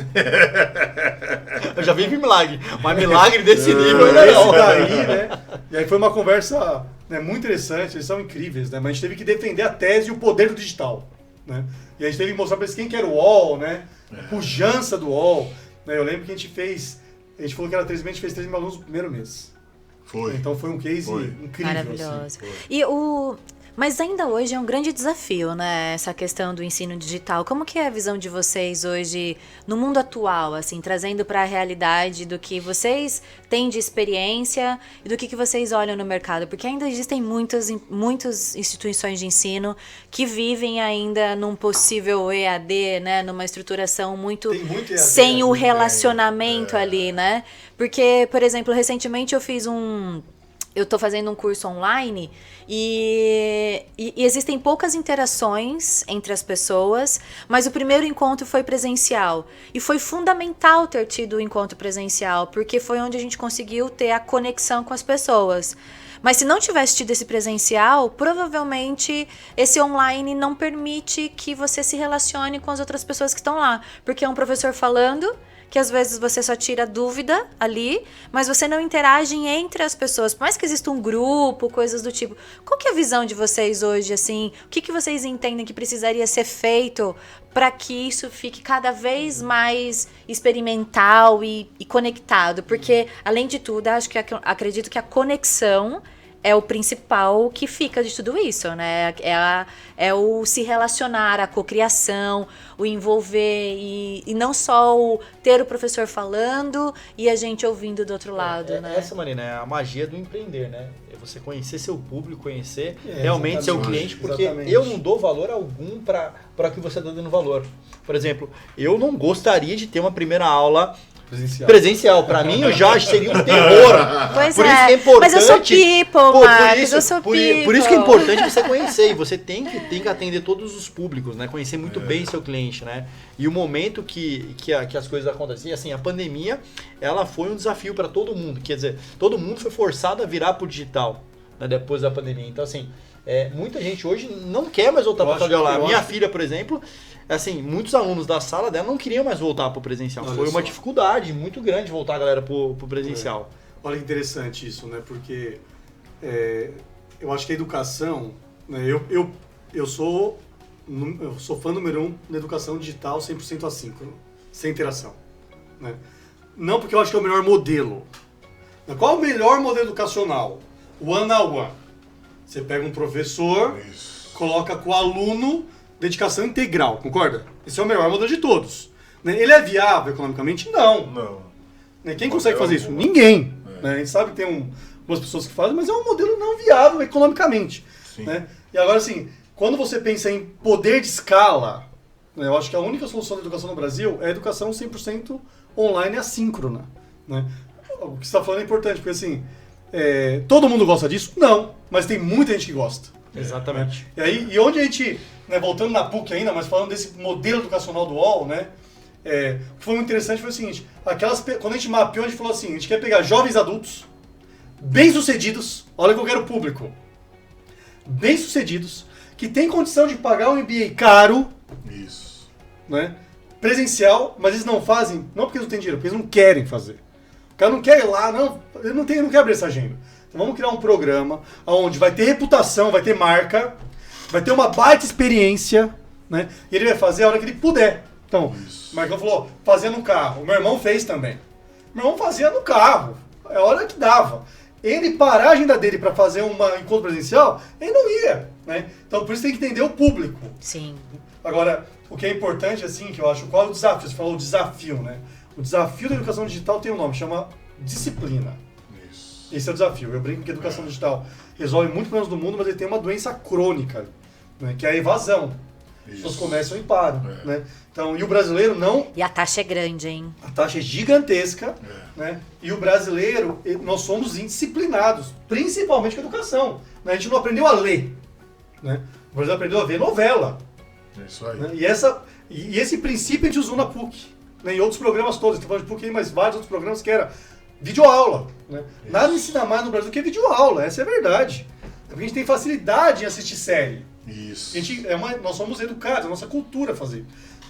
Eu já vi milagre, mas milagre desse nível ainda Esse não. daí, né? E aí foi uma conversa, né, muito interessante, eles são incríveis, né? Mas a gente teve que defender a tese e o poder do digital. Né? E a gente teve que mostrar para eles quem que era o UOL, né? A pujança do UOL. Né? Eu lembro que a gente falou que era 3 meses, a gente fez 3 mil alunos no primeiro mês. Foi. Então foi um case incrível. Maravilhoso. Assim. Mas ainda hoje é um grande desafio, né? Essa questão do ensino digital. Como que é a visão de vocês hoje no mundo atual, assim, trazendo para a realidade do que vocês têm de experiência e do que vocês olham no mercado? Porque ainda existem muitas instituições de ensino que vivem ainda num possível EAD, né? Numa estruturação muito EAD, sem o relacionamento ali, né? Porque, por exemplo, recentemente eu estou fazendo um curso online e existem poucas interações entre as pessoas, mas o primeiro encontro foi presencial. E foi fundamental ter tido o encontro presencial, porque foi onde a gente conseguiu ter a conexão com as pessoas. Mas se não tivesse tido esse presencial, provavelmente esse online não permite que você se relacione com as outras pessoas que estão lá. Porque é um professor falando, que às vezes você só tira dúvida ali, mas você não interage entre as pessoas. Por mais que exista um grupo, coisas do tipo. Qual que é a visão de vocês hoje, assim? O que vocês entendem que precisaria ser feito para que isso fique cada vez mais experimental e conectado? Porque, além de tudo, acredito que a conexão é o principal que fica de tudo isso, né? É o se relacionar, a cocriação, o envolver e não só o ter o professor falando e a gente ouvindo do outro lado, né? Essa, Marina, é a magia do empreender, né? É você conhecer seu público, conhecer realmente seu cliente, porque eu não dou valor algum para o que você está dando valor. Por exemplo, eu não gostaria de ter uma primeira aula presencial. Pra mim, eu já seria um terror. Pois por isso que é importante. Mas eu sou people, Marcos, eu sou people. Por isso que é importante você conhecer. E você tem que atender todos os públicos, né? Conhecer muito bem seu cliente, né? E o momento que as coisas acontecem, assim, a pandemia, ela foi um desafio para todo mundo. Quer dizer, todo mundo foi forçado a virar pro digital, né? Depois da pandemia. Então, assim, muita gente hoje não quer mais voltar para a sala de aula. Minha filha, por exemplo, assim, muitos alunos da sala dela não queriam mais voltar pro presencial. Foi uma dificuldade muito grande voltar a galera pro presencial. Olha que interessante isso, né? Porque eu acho que a educação, né? Eu sou fã número 1 na educação digital 100% assíncrono, sem interação, né? Não porque eu acho que é o melhor modelo. Qual é o melhor modelo educacional? One-on-one. Você pega um professor, coloca com o aluno, dedicação integral, concorda? Esse é o melhor modelo de todos. Ele é viável economicamente? Não. Quem consegue fazer isso? Ninguém. A gente sabe que tem algumas pessoas que fazem, mas é um modelo não viável economicamente. Né? E agora, assim, quando você pensa em poder de escala, né, eu acho que a única solução da educação no Brasil é a educação 100% online e assíncrona. Né? O que você está falando é importante, porque assim, todo mundo gosta disso? Não, mas tem muita gente que gosta. Exatamente. E onde a gente, né, voltando na PUC ainda, mas falando desse modelo educacional do UOL, né, o que foi muito interessante foi o seguinte, quando a gente mapeou, a gente falou assim, a gente quer pegar jovens adultos, bem-sucedidos, olha que eu quero público, bem-sucedidos, que tem condição de pagar um MBA caro, né, presencial, mas eles não fazem, não porque eles não têm dinheiro, porque eles não querem fazer. O cara não quer ir lá, ele não quer abrir essa agenda. Então vamos criar um programa onde vai ter reputação, vai ter marca, vai ter uma baita experiência, né? E ele vai fazer a hora que ele puder. Então, o Marcão falou, fazia no carro. O meu irmão fez também. Meu irmão fazia no carro. É a hora que dava. Ele parar a agenda dele para fazer um encontro presencial, ele não ia, né? Então por isso tem que entender o público. Sim. Agora, o que é importante, assim, que eu acho, qual é o desafio? Você falou o desafio, né? O desafio da educação digital tem um nome, chama disciplina. Esse é o desafio. Eu brinco que a educação digital resolve muitos problemas do mundo, mas ele tem uma doença crônica, né, que é a evasão. As pessoas começam e param. Né? Então, e o brasileiro não... E a taxa é grande, hein? A taxa é gigantesca. Né? E o brasileiro, nós somos indisciplinados, principalmente com a educação. Né? A gente não aprendeu a ler. Né? O Brasil aprendeu a ver novela. É isso aí. Né? E esse princípio a gente usou na PUC. Né? Em outros programas todos. Estou falando de PUC, mas vários outros programas que era videoaula. Né? Nada ensina mais no Brasil do que videoaula. Essa é a verdade. Porque a gente tem facilidade em assistir série. Isso. Nós somos educados, a nossa cultura é fazer.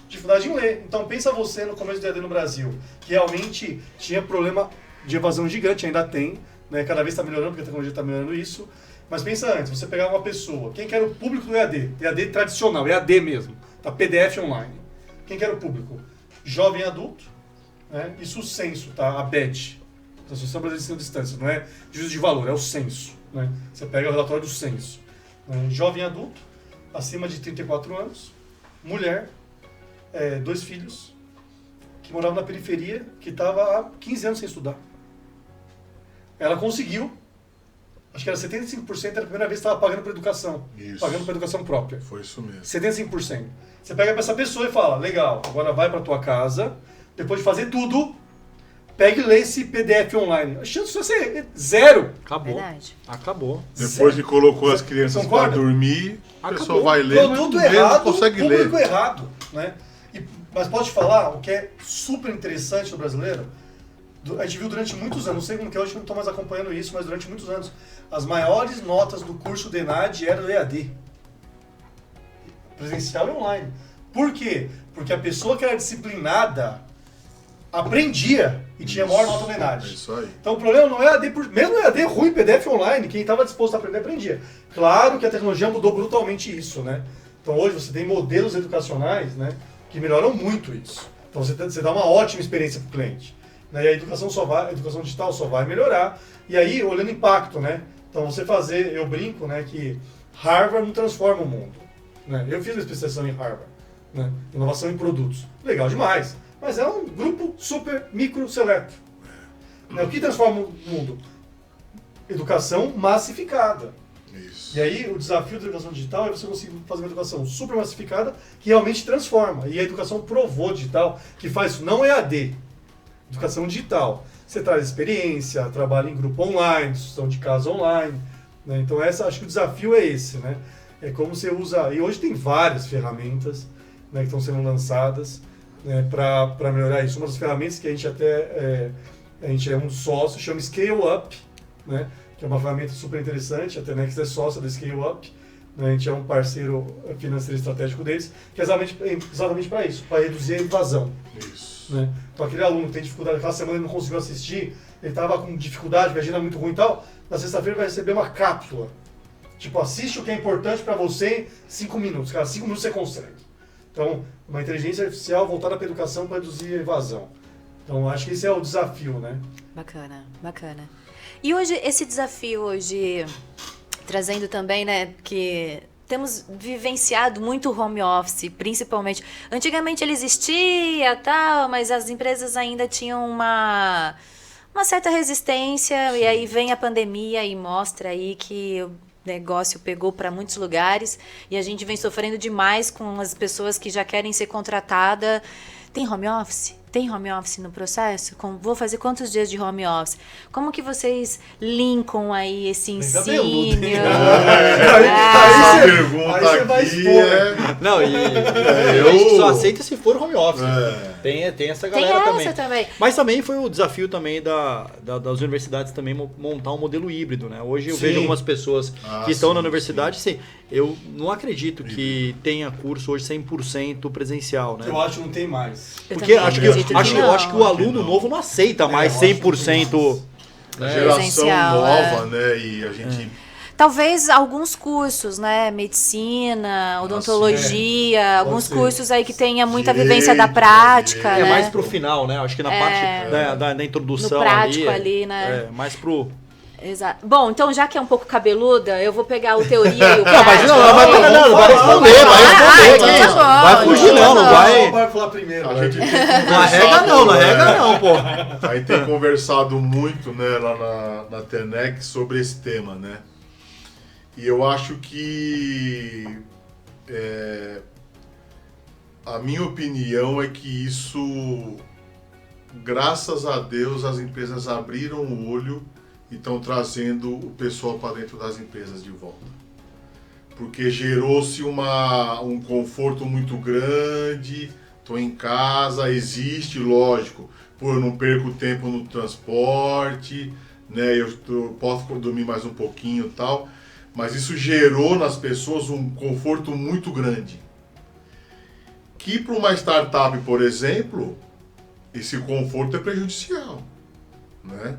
Dificuldade em ler. Então pensa você no começo do EAD no Brasil, que realmente tinha problema de evasão gigante, ainda tem, né? Cada vez está melhorando, porque a tecnologia está melhorando isso. Mas pensa antes, você pegar uma pessoa, quem que era o público do EAD? EAD tradicional, EAD mesmo, tá? PDF online. Quem que era o público? Jovem adulto, né? Isso o censo, tá? A BED, Associação Brasileira de Ensino à Distância, não é juízo de valor, é o censo, né? Você pega o relatório do censo. Jovem adulto, acima de 34 anos, mulher, 2 filhos, que morava na periferia, que estava há 15 anos sem estudar. Ela conseguiu, acho que era 75%, era a primeira vez que estava pagando para educação. Isso. Pagando para educação própria. Foi isso mesmo. 75%. Você pega para essa pessoa e fala, legal, agora vai para tua casa, depois de fazer tudo, pega e lê esse PDF online. A chance de você ser zero. Acabou. Verdade. Acabou. Depois que colocou as crianças para dormir, a pessoa vai ler, tudo não errado, consegue ler. Público errado, né? Mas pode te falar, o que é super interessante no brasileiro, A gente viu durante muitos anos, não sei como que é, hoje eu não estou mais acompanhando isso, mas durante muitos anos, as maiores notas do curso do ENAD eram EAD. Presencial e online. Por quê? Porque a pessoa que era disciplinada aprendia e tinha maior nota no ENAD. Isso aí. Então o problema não é EAD, mesmo EAD ruim, PDF online, quem estava disposto a aprender, aprendia. Claro que a tecnologia mudou brutalmente isso, né? Então hoje você tem modelos educacionais, né, que melhoram muito isso. Então você dá uma ótima experiência para o cliente. Né? E a educação digital só vai melhorar. E aí, olhando o impacto, né? Então você eu brinco, né, que Harvard não transforma o mundo. Né? Eu fiz uma especialização em Harvard, né? Inovação em produtos. Legal demais. Mas é um grupo super micro seleto. Né? O que transforma o mundo? Educação massificada. Isso. E aí o desafio da educação digital é você conseguir fazer uma educação super massificada que realmente transforma. E a educação provou digital que faz isso. Não é AD. Educação digital. Você traz experiência, trabalha em grupo online, discussão de caso online. Né? Então acho que o desafio é esse. Né? É como você usa... E hoje tem várias ferramentas, né, que estão sendo lançadas, né, para melhorar isso. Uma das ferramentas que a gente a gente é um sócio, chama Scale Up, né, que é uma ferramenta super interessante. A Tenex é sócia da Scale Up, né, a gente é um parceiro financeiro estratégico deles, que é exatamente para isso, para reduzir a evasão. Isso. Né? Então aquele aluno que tem dificuldade, aquela semana ele não conseguiu assistir, ele estava com dificuldade, a agenda muito ruim e tal, na sexta-feira vai receber uma cápsula. Tipo, assiste o que é importante para você em 5 minutos. Cara, 5 minutos você consegue. Então, uma inteligência artificial voltada para a educação para reduzir a evasão. Então, acho que esse é o desafio, né? Bacana, bacana. E hoje, esse desafio hoje, trazendo também, né, que temos vivenciado muito o home office, principalmente. Antigamente ele existia, tal, mas as empresas ainda tinham uma certa resistência. Sim. E aí vem a pandemia e mostra aí que o negócio pegou para muitos lugares e a gente vem sofrendo demais com as pessoas que já querem ser contratadas. Tem home office? Tem home office no processo? Vou fazer quantos dias de home office? Como que vocês linkam aí esse ensino? Essa pergunta aqui Não, a gente só aceita se for home office. Tem essa galera também. Mas também foi o desafio também das universidades também montar um modelo híbrido, né? Hoje eu vejo algumas pessoas que estão na universidade, sim. Eu não acredito que tenha curso hoje 100% presencial, né? Eu acho que não tem mais. Porque acho que o aluno novo não aceita mais 100%. A geração nova, né? E a gente... Talvez alguns cursos, né? Medicina, odontologia, alguns cursos aí que tenha muita vivência da prática, né? É mais pro final, né? Acho que na parte da introdução no prático ali, né? É mais pro... Exato. Bom, então já que é um pouco cabeluda, eu vou pegar o teoria e o prático. Não, vai responder. Vai fugir não vai... Vai falar primeiro. A gente não arrega não, pô. Aí tem conversado muito, né, lá na Tenex sobre esse tema, né? E eu acho que a minha opinião é que isso, graças a Deus, as empresas abriram o olho e estão trazendo o pessoal para dentro das empresas de volta. Porque gerou-se um conforto muito grande, estou em casa, existe, lógico, pô, eu não perco tempo no transporte, né, eu posso dormir mais um pouquinho e tal, mas isso gerou nas pessoas um conforto muito grande. Que para uma startup, por exemplo, esse conforto é prejudicial, né?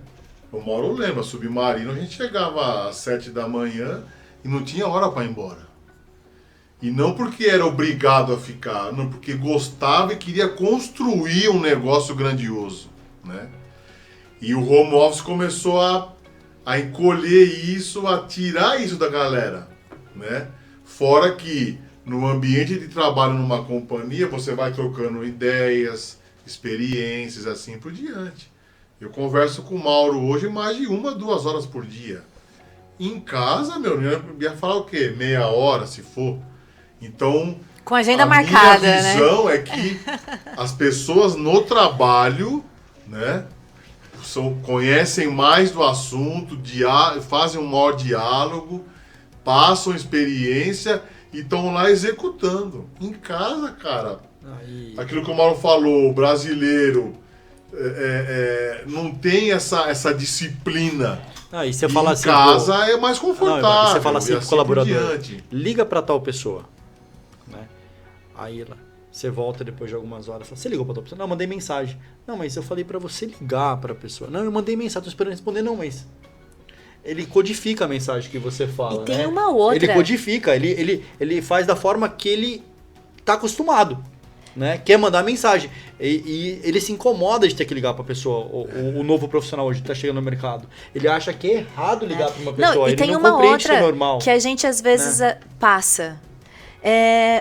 Eu moro, lembra, Submarino, a gente chegava às 7 da manhã e não tinha hora para ir embora. E não porque era obrigado a ficar, não, porque gostava e queria construir um negócio grandioso, né? E o home office começou a encolher isso, a tirar isso da galera, né? Fora que no ambiente de trabalho numa companhia, você vai trocando ideias, experiências, assim por diante. Eu converso com o Mauro hoje mais de 1-2 horas por dia. Em casa, eu ia falar o quê? Meia hora, se for. Então, com agenda marcada, minha visão é que as pessoas no trabalho, né, conhecem mais do assunto, fazem um maior diálogo, passam experiência e estão lá executando. Em casa, cara, aquilo que o Mauro falou, o brasileiro, não tem essa disciplina. E você E fala em assim, casa pô, é mais confortável. e você fala assim e pro por colaborador, diante. liga pra tal pessoa. Né? Aí você volta depois de algumas horas e fala, você ligou pra tal pessoa? Não, eu mandei mensagem. Não, mas eu falei pra você ligar pra pessoa. Não, eu mandei mensagem, tô esperando responder. Não, mas... Ele codifica a mensagem que você fala, E tem né? uma outra. Ele codifica, ele faz da forma que ele tá acostumado, né? Quer mandar mensagem. E ele se incomoda de ter que ligar pra pessoa. O novo profissional hoje que tá chegando no mercado. Ele acha que é errado ligar pra uma pessoa. Não, e ele tem não uma compreende que é outra normal. que a gente às vezes passa.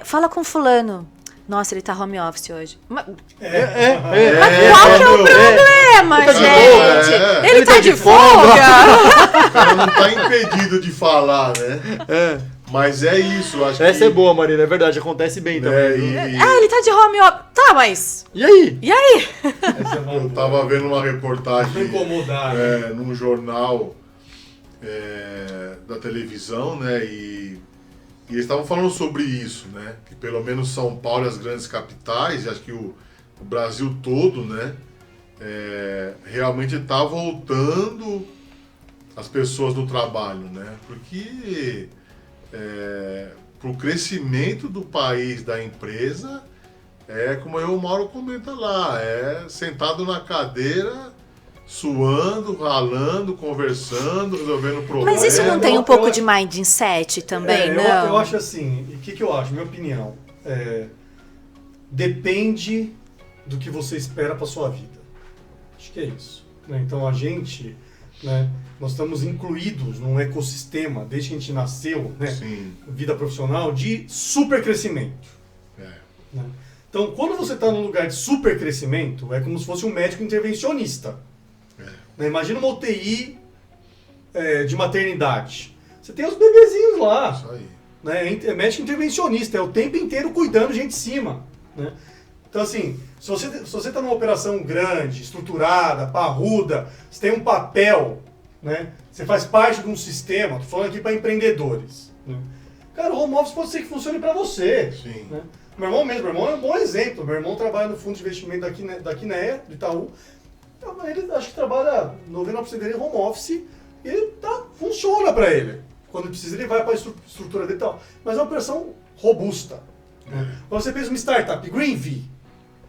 Fala com fulano. Nossa, ele tá home office hoje. Mas qual que é o problema, Ele tá de gente? folga, Ele tá de folga. O cara não tá impedido de falar, né? Mas é isso, acho que... Essa é boa, Marina, é verdade, acontece bem também. Viu? Ele tá de home office. Tá, mas... E aí? E aí? Eu tava vendo uma reportagem incomodar. num jornal da televisão, né? E eles estavam falando sobre isso, né? Que pelo menos São Paulo e as grandes capitais, e acho que o Brasil todo, né? Realmente está voltando as pessoas do trabalho, né? Porque para o crescimento do país, da empresa, como o Mauro comenta lá, sentado na cadeira, suando, ralando, conversando, resolvendo problemas. Mas isso não tem um pouco de mindset também, não? Eu acho assim, o que eu acho? Minha opinião, depende do que você espera para sua vida. Acho que é isso. Né? Então a gente, né, nós estamos incluídos num ecossistema, desde que a gente nasceu, né, vida profissional, de super crescimento. Né? Então quando você está num lugar de super crescimento, é como se fosse um médico intervencionista. Né? Imagina uma UTI de maternidade. Você tem os bebezinhos lá. Isso aí. Né? É médico intervencionista, é o tempo inteiro cuidando de gente de cima. Né? Então, assim, se você está numa operação grande, estruturada, parruda, você tem um papel, né? Você faz parte de um sistema, estou falando aqui para empreendedores. Né? Cara, o home office pode ser que funcione para você. Sim. Né? Meu irmão é um bom exemplo. Meu irmão trabalha no fundo de investimento da Quinéia, do Itaú. Ele acho que trabalha 99% dele em home office e funciona para ele. Quando precisa, ele vai para a estrutura dele e tal. Mas é uma operação robusta. Né? Quando você fez uma startup, Greenvee,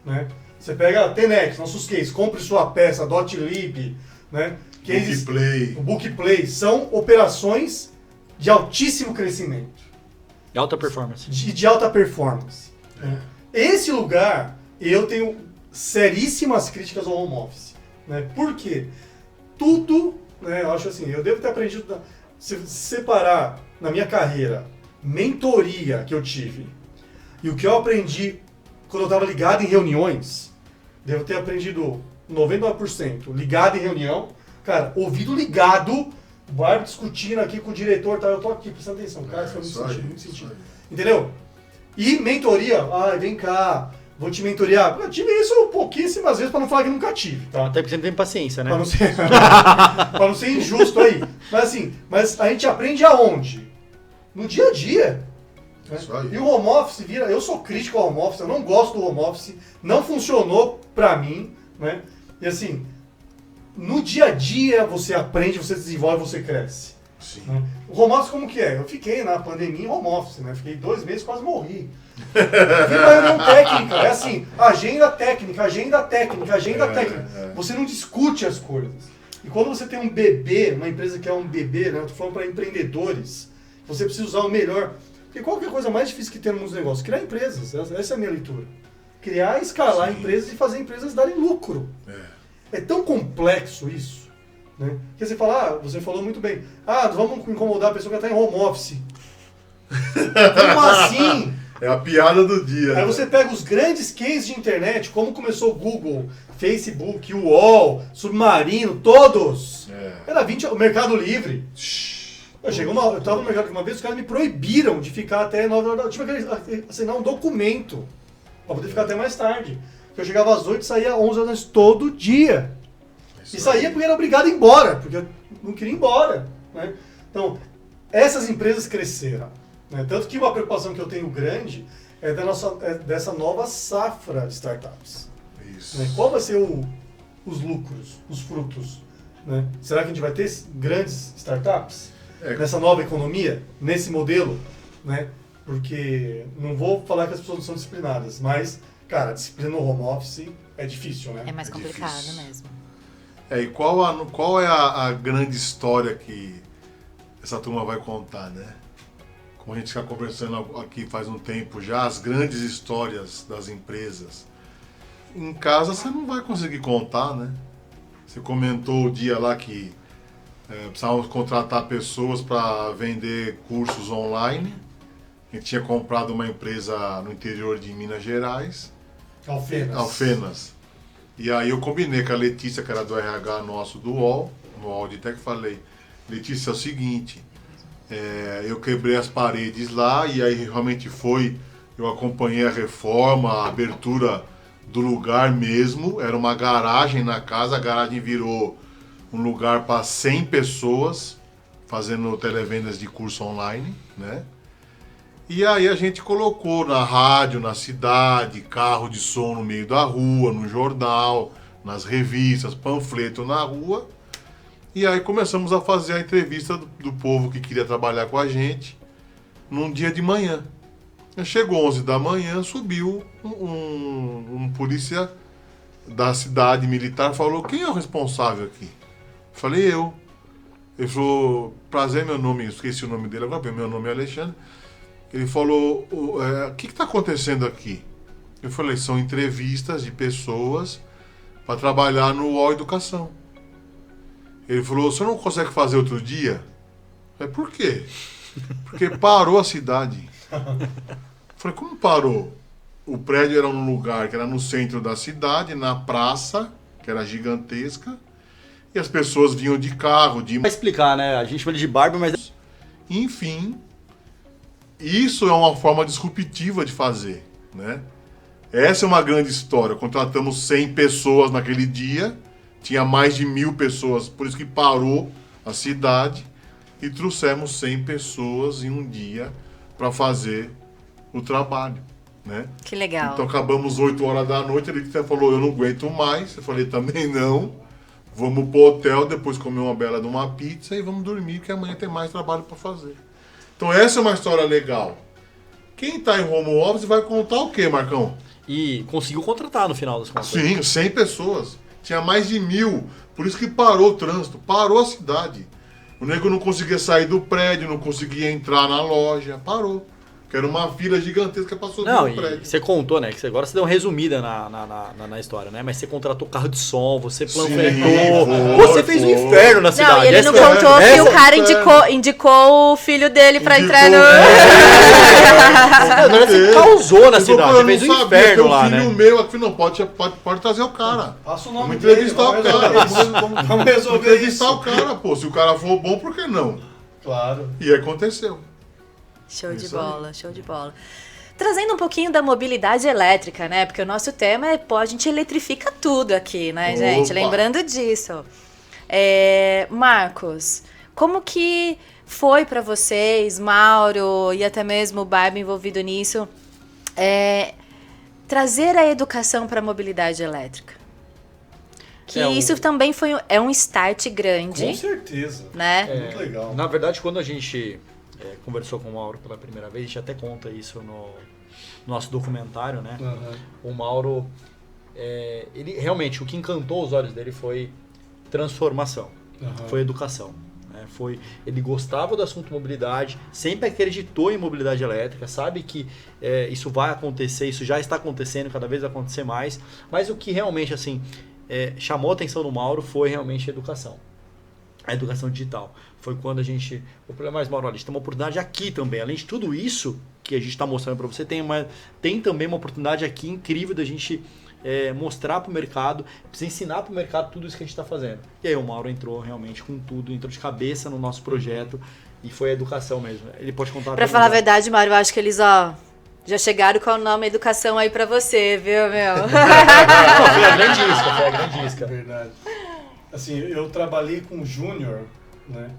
né? Você pega a Tenex, nossos cases, compre sua peça, Dotlib, né? O Bookplay, são operações de altíssimo crescimento. De alta performance. De alta performance. Né? Esse lugar, eu tenho seríssimas críticas ao home office. Né? Por quê? Tudo, né, eu acho assim, eu devo ter aprendido, se separar na minha carreira, mentoria que eu tive e o que eu aprendi quando eu estava ligado em reuniões, devo ter aprendido 99% ligado em reunião, cara, ouvido ligado, o Barbo discutindo aqui com o diretor, tá, eu tô aqui prestando atenção, cara, isso faz muito sentido. Entendeu? E mentoria, vem cá, vou te mentorear. Eu tive isso pouquíssimas vezes, para não falar que nunca tive. Tá? Até porque você não tem paciência, né? Para não ser injusto aí. Mas assim, a gente aprende aonde? No dia a dia. Né? E o home office vira... Eu sou crítico ao home office, eu não gosto do home office, não funcionou para mim. Né? E assim, no dia a dia você aprende, você desenvolve, você cresce. Sim. Né? O home office como que é? Eu fiquei na pandemia em home office, né? Fiquei 2 meses, quase morri. Fiz uma reunião técnica, é assim, agenda técnica. Você não discute as coisas. E quando você tem um bebê, uma empresa que é um bebê, né? Eu tô falando para empreendedores, você precisa usar o melhor. Porque qual que é a coisa mais difícil que tem nos negócios? Criar empresas, essa é a minha leitura. Criar, escalar empresas e fazer empresas darem lucro. É tão complexo isso. Né? Que você fala, você falou muito bem, vamos incomodar a pessoa que está em home office. Como assim? É a piada do dia. Aí você pega os grandes cases de internet, como começou o Google, Facebook, o UOL, Submarino, todos. Era 20, o Mercado Livre. Eu estava no mercado uma vez, os caras me proibiram de ficar até 9 horas da noite. Eu tive que assinar um documento para poder ficar até mais tarde. Eu chegava às 8 e saía às 11 horas da noite todo dia. E saía porque era obrigado a ir embora, porque eu não queria ir embora. Né? Então, essas empresas cresceram. Né? Tanto que uma preocupação que eu tenho grande é dessa nova safra de startups. Isso. Né? Qual vai ser os lucros, os frutos? Né? Será que a gente vai ter grandes startups nessa nova economia, nesse modelo? Né? Porque não vou falar que as pessoas não são disciplinadas, mas, cara, disciplina no home office é difícil, né? É mais complicado difícil mesmo. E qual é a grande história que essa turma vai contar, né? Como a gente está conversando aqui faz um tempo já, as grandes histórias das empresas. Em casa você não vai conseguir contar, né? Você comentou o dia lá que precisávamos contratar pessoas para vender cursos online. A gente tinha comprado uma empresa no interior de Minas Gerais. Alfenas. E aí eu combinei com a Letícia, que era do RH nosso do UOL, no Auditec, falei, Letícia, é o seguinte, eu quebrei as paredes lá e aí realmente eu acompanhei a reforma, a abertura do lugar mesmo, era uma garagem na casa, a garagem virou um lugar para 100 pessoas fazendo televendas de curso online, né? E aí a gente colocou na rádio, na cidade, carro de som no meio da rua, no jornal, nas revistas, panfleto na rua. E aí começamos a fazer a entrevista do povo que queria trabalhar com a gente num dia de manhã. Chegou 11 da manhã, subiu um polícia da cidade militar, falou, quem é o responsável aqui? Falei, eu. Ele falou, prazer, meu nome, esqueci o nome dele agora, meu nome é Alexandre. Ele falou, o que está acontecendo aqui? Eu falei, são entrevistas de pessoas para trabalhar no UOL Educação. Ele falou, você não consegue fazer outro dia? Eu falei, por quê? Porque parou a cidade. Eu falei, como parou? O prédio era num lugar que era no centro da cidade, na praça, que era gigantesca, e as pessoas vinham de carro, Vai explicar, né? A gente chama ele de Barbie, mas... Enfim... Isso é uma forma disruptiva de fazer, né? Essa é uma grande história. Contratamos 100 pessoas naquele dia, tinha mais de 1000 pessoas, por isso que parou a cidade, e trouxemos 100 pessoas em um dia para fazer o trabalho, né? Que legal. Então acabamos 8 horas da noite, ele falou, eu não aguento mais, eu falei, também não, vamos pro hotel, depois comer uma bela de uma pizza e vamos dormir, que amanhã tem mais trabalho para fazer. Então essa é uma história legal. Quem está em home office vai contar o quê, Marcão? E conseguiu contratar no final das contas. Sim, 100 pessoas. Tinha mais de 1000. Por isso que parou o trânsito, parou a cidade. O nego não conseguia sair do prédio, não conseguia entrar na loja, parou. Que era uma fila gigantesca para subir Não, no e prédio. você contou, né? Que agora você deu uma resumida na história, né? Mas você contratou carro de som, você panfletou, você fez um inferno na cidade. Não, e ele não contou que o cara indicou o filho dele pra entrar no... Você causou na cidade, você fez um inferno lá, né? Filho meu aqui, não, pode trazer o cara. Passa o nome Vamos entrevistar dele, o cara. Vamos resolver Entrevistar isso. o cara, pô. Se o cara for bom, por que não? Claro. E aconteceu. Show de Isso bola, show de bola. Trazendo um pouquinho da mobilidade elétrica, né? Porque o nosso tema é, a gente eletrifica tudo aqui, né, gente? Opa. Lembrando disso. Marcos, como que foi para vocês, Mauro e até mesmo o Barbie envolvido nisso, trazer a educação para a mobilidade elétrica? Que isso também é um start grande. Com certeza. Né? Muito legal. Na verdade, quando a gente conversou com o Mauro pela primeira vez, a gente até conta isso no nosso documentário, né? Uhum. O Mauro, ele realmente, o que encantou os olhos dele foi transformação, foi educação. Né? Ele gostava do assunto mobilidade, sempre acreditou em mobilidade elétrica, sabe que isso vai acontecer, isso já está acontecendo, cada vez vai acontecer mais, mas o que realmente assim, chamou a atenção do Mauro foi realmente a educação digital. Foi quando a gente... O problema mais, Mauro, a gente tem uma oportunidade aqui também. Além de tudo isso que a gente está mostrando para você, tem também uma oportunidade aqui incrível da gente mostrar para o mercado, precisa ensinar para o mercado tudo isso que a gente está fazendo. E aí o Mauro entrou realmente com tudo, entrou de cabeça no nosso projeto e foi a educação mesmo. Ele pode contar... Para falar a verdade, Mauro, eu acho que eles, já chegaram com o nome educação aí para você, viu, meu? Não, foi a grande isca. Verdade. Assim, eu trabalhei com o Júnior, né?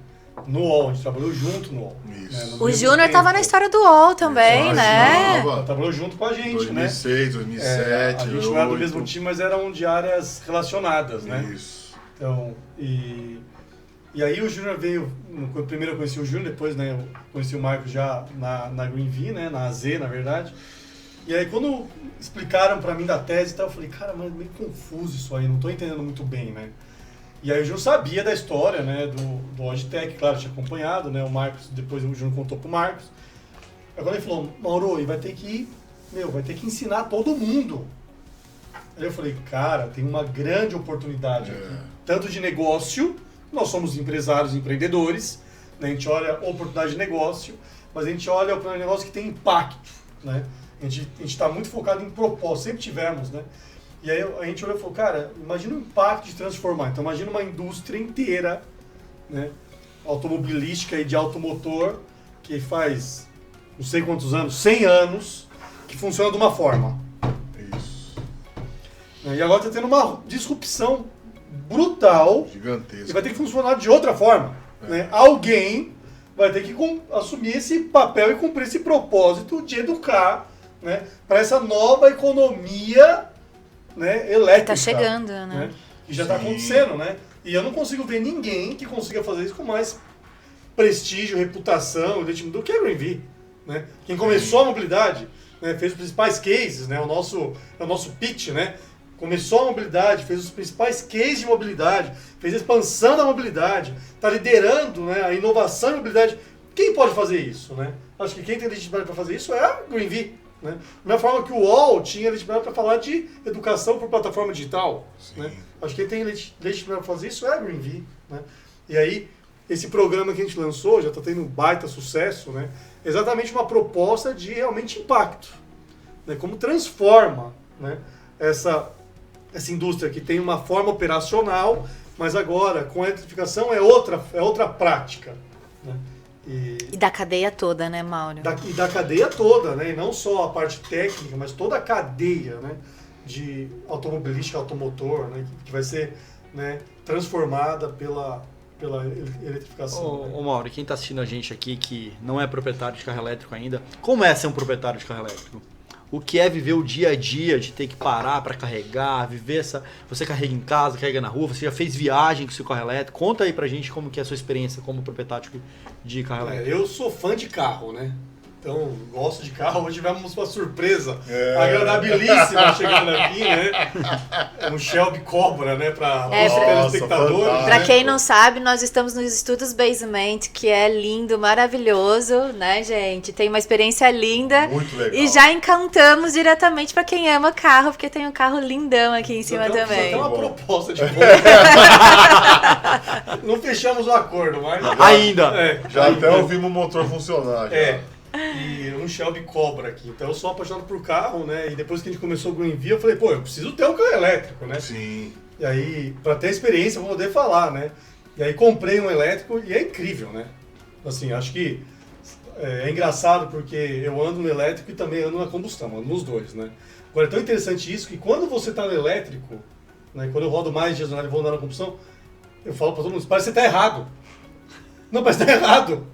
no UOL, a gente trabalhou junto no UOL. Isso. Né? O Júnior estava na história do UOL também, Ah, né? sim. Ela trabalhou junto com a gente, 2006, né? 2007, A gente não era do mesmo time, mas eram de áreas relacionadas, né? Isso. Então, e aí o Júnior veio, primeiro eu conheci o Júnior, depois, né, eu conheci o Marcos já na Greenvee, né, na AZ, na verdade. E aí quando explicaram pra mim da tese e tal, eu falei, cara, mas é meio confuso isso aí, não tô entendendo muito bem, né? E aí o Júnior sabia da história, né, do Logitech, claro, tinha acompanhado, né, o Marcos, depois o Júnior contou pro Marcos. Agora ele falou, Mauro, e vai ter que ensinar todo mundo. Aí eu falei, cara, tem uma grande oportunidade aqui, tanto de negócio, nós somos empresários, empreendedores, né, a gente olha a oportunidade de negócio, mas a gente olha a oportunidade de negócio que tem impacto, né? A gente está muito focado em propósito, sempre tivemos, né? E aí a gente olhou e falou, cara, imagina o impacto de transformar. Então imagina uma indústria inteira, né, automobilística e de automotor, que faz não sei quantos anos, 100 anos, que funciona de uma forma. Isso. E agora está tendo uma disrupção brutal. Gigantesco. E vai ter que funcionar de outra forma. Né? Alguém vai ter que assumir esse papel e cumprir esse propósito de educar, né, para essa nova economia, né, elétrica. Tá chegando, né? Que já está acontecendo, né? E eu não consigo ver ninguém que consiga fazer isso com mais prestígio, reputação do que a Greenvee, né? Quem começou a mobilidade, né, fez os principais cases, né? É o nosso pitch, né? Começou a mobilidade, fez os principais cases de mobilidade, fez a expansão da mobilidade, está liderando, né, a inovação em mobilidade. Quem pode fazer isso, né? Acho que quem tem legitimidade para fazer isso é a Greenvee. Né? Da mesma forma que o UOL tinha legitimidade para falar de educação por plataforma digital. Né? Acho que quem tem legitimidade para fazer isso é a Greenvee. Né? E aí, esse programa que a gente lançou já está tendo um baita sucesso, né? Exatamente uma proposta de realmente impacto. Né? Como transforma, né, essa indústria que tem uma forma operacional, mas agora com a eletrificação é outra prática. Né? E da cadeia toda, né, Mauro? E da cadeia toda, né? E não só a parte técnica, mas toda a cadeia, né, de automobilística, automotor, né, que vai ser, né, transformada pela eletrificação. Ô Mauro, quem está assistindo a gente aqui que não é proprietário de carro elétrico ainda, como é ser um proprietário de carro elétrico? O que é viver o dia a dia de ter que parar para carregar, viver essa... Você carrega em casa, carrega na rua, você já fez viagem com o seu carro elétrico? Conta aí pra gente como que é a sua experiência como proprietário de carro elétrico. Eu sou fã de carro, né? Então, gosto de carro. Hoje tivemos uma surpresa agradabilíssima chegando aqui, né? Um Shelby Cobra, né? Para os telespectadores. Para quem não sabe, nós estamos nos estúdios Basement, que é lindo, maravilhoso, né, gente? Tem uma experiência linda. Muito legal. E já encantamos diretamente para quem ama carro, porque tem um carro lindão aqui em cima também. Tem uma proposta de Não fechamos o acordo, mas... Ainda! Já até ouvimos o motor funcionar. Já. E um Shelby Cobra aqui. Então eu sou apaixonado por carro, né? E depois que a gente começou o Greenvee, eu falei, pô, eu preciso ter um carro elétrico, né? Sim. E aí, pra ter experiência, eu vou poder falar, né? E aí comprei um elétrico e é incrível, né? Assim, acho que é engraçado porque eu ando no elétrico e também ando na combustão, ando nos dois, né? Agora é tão interessante isso que quando você tá no elétrico, né? Quando eu rodo mais dias e vou andar na combustão, eu falo pra todo mundo, parece que você tá errado. Não, parece que tá errado.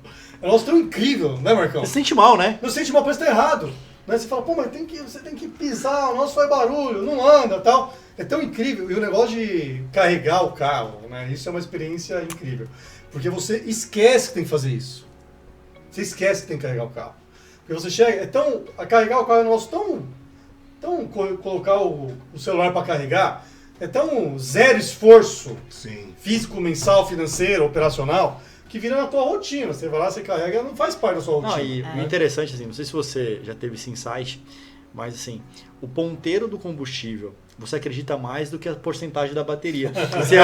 É um negócio tão incrível, né, Marcão? Você sente mal, né? Você sente mal, parece que tá errado. Né? Você fala, pô, mas você tem que pisar, o nosso faz barulho, não anda tal. É tão incrível. E o negócio de carregar o carro, né? Isso é uma experiência incrível. Porque você esquece que tem que fazer isso. Você esquece que tem que carregar o carro. Porque você chega, a carregar o carro é um negócio tão colocar o celular para carregar, é tão zero esforço físico, mensal, financeiro, operacional, que vira na tua rotina. Você vai lá, você carrega, não faz parte da sua rotina. Não, e o interessante, assim, não sei se você já teve esse insight, mas assim, o ponteiro do combustível, você acredita mais do que a porcentagem da bateria. Você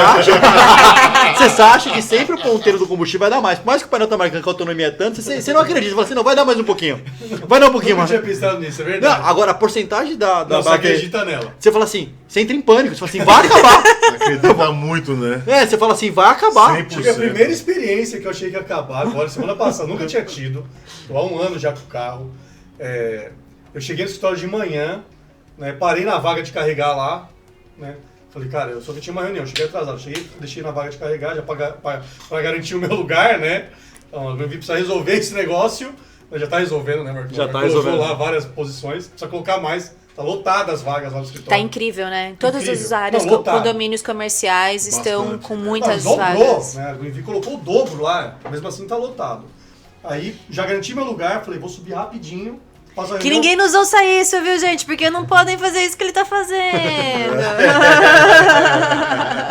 acha que sempre o ponteiro do combustível vai dar mais. Por mais que o painel tá marcando que a autonomia é tanto, você não acredita. Você fala assim, não, vai dar mais um pouquinho. Vai dar um pouquinho mais. Eu não tinha pensado nisso, é verdade. Não, agora, a porcentagem da não, bateria... Você acredita nela. Você fala assim, você entra em pânico. Você fala assim, vai acabar. Acredita muito, né? Você fala assim, vai acabar. 100%. Porque a primeira experiência que eu achei que ia acabar, agora, semana passada, nunca tinha tido. Tô há 1 ano já com o carro. Eu cheguei no escritório de manhã, né, parei na vaga de carregar lá, né, Falei, cara, eu só que tinha uma reunião, cheguei atrasado, deixei na vaga de carregar, já pra garantir o meu lugar, né? Então, a Greenville precisa resolver esse negócio, já tá resolvendo, né, Marcos? Já tá resolvendo. Colocou lá várias posições, precisa colocar mais, tá lotada as vagas lá no escritório. Tá incrível, né? Todas Incrível. as áreas, Não, lotado. condomínios comerciais estão Bastante. com muitas dobrou, vagas. né? A Greenville colocou o dobro lá, mesmo assim tá lotado. Aí, já garanti meu lugar, falei, vou subir rapidinho. faço a Que reunião. ninguém nos ouça isso, viu, gente? Porque não podem fazer isso que ele tá fazendo.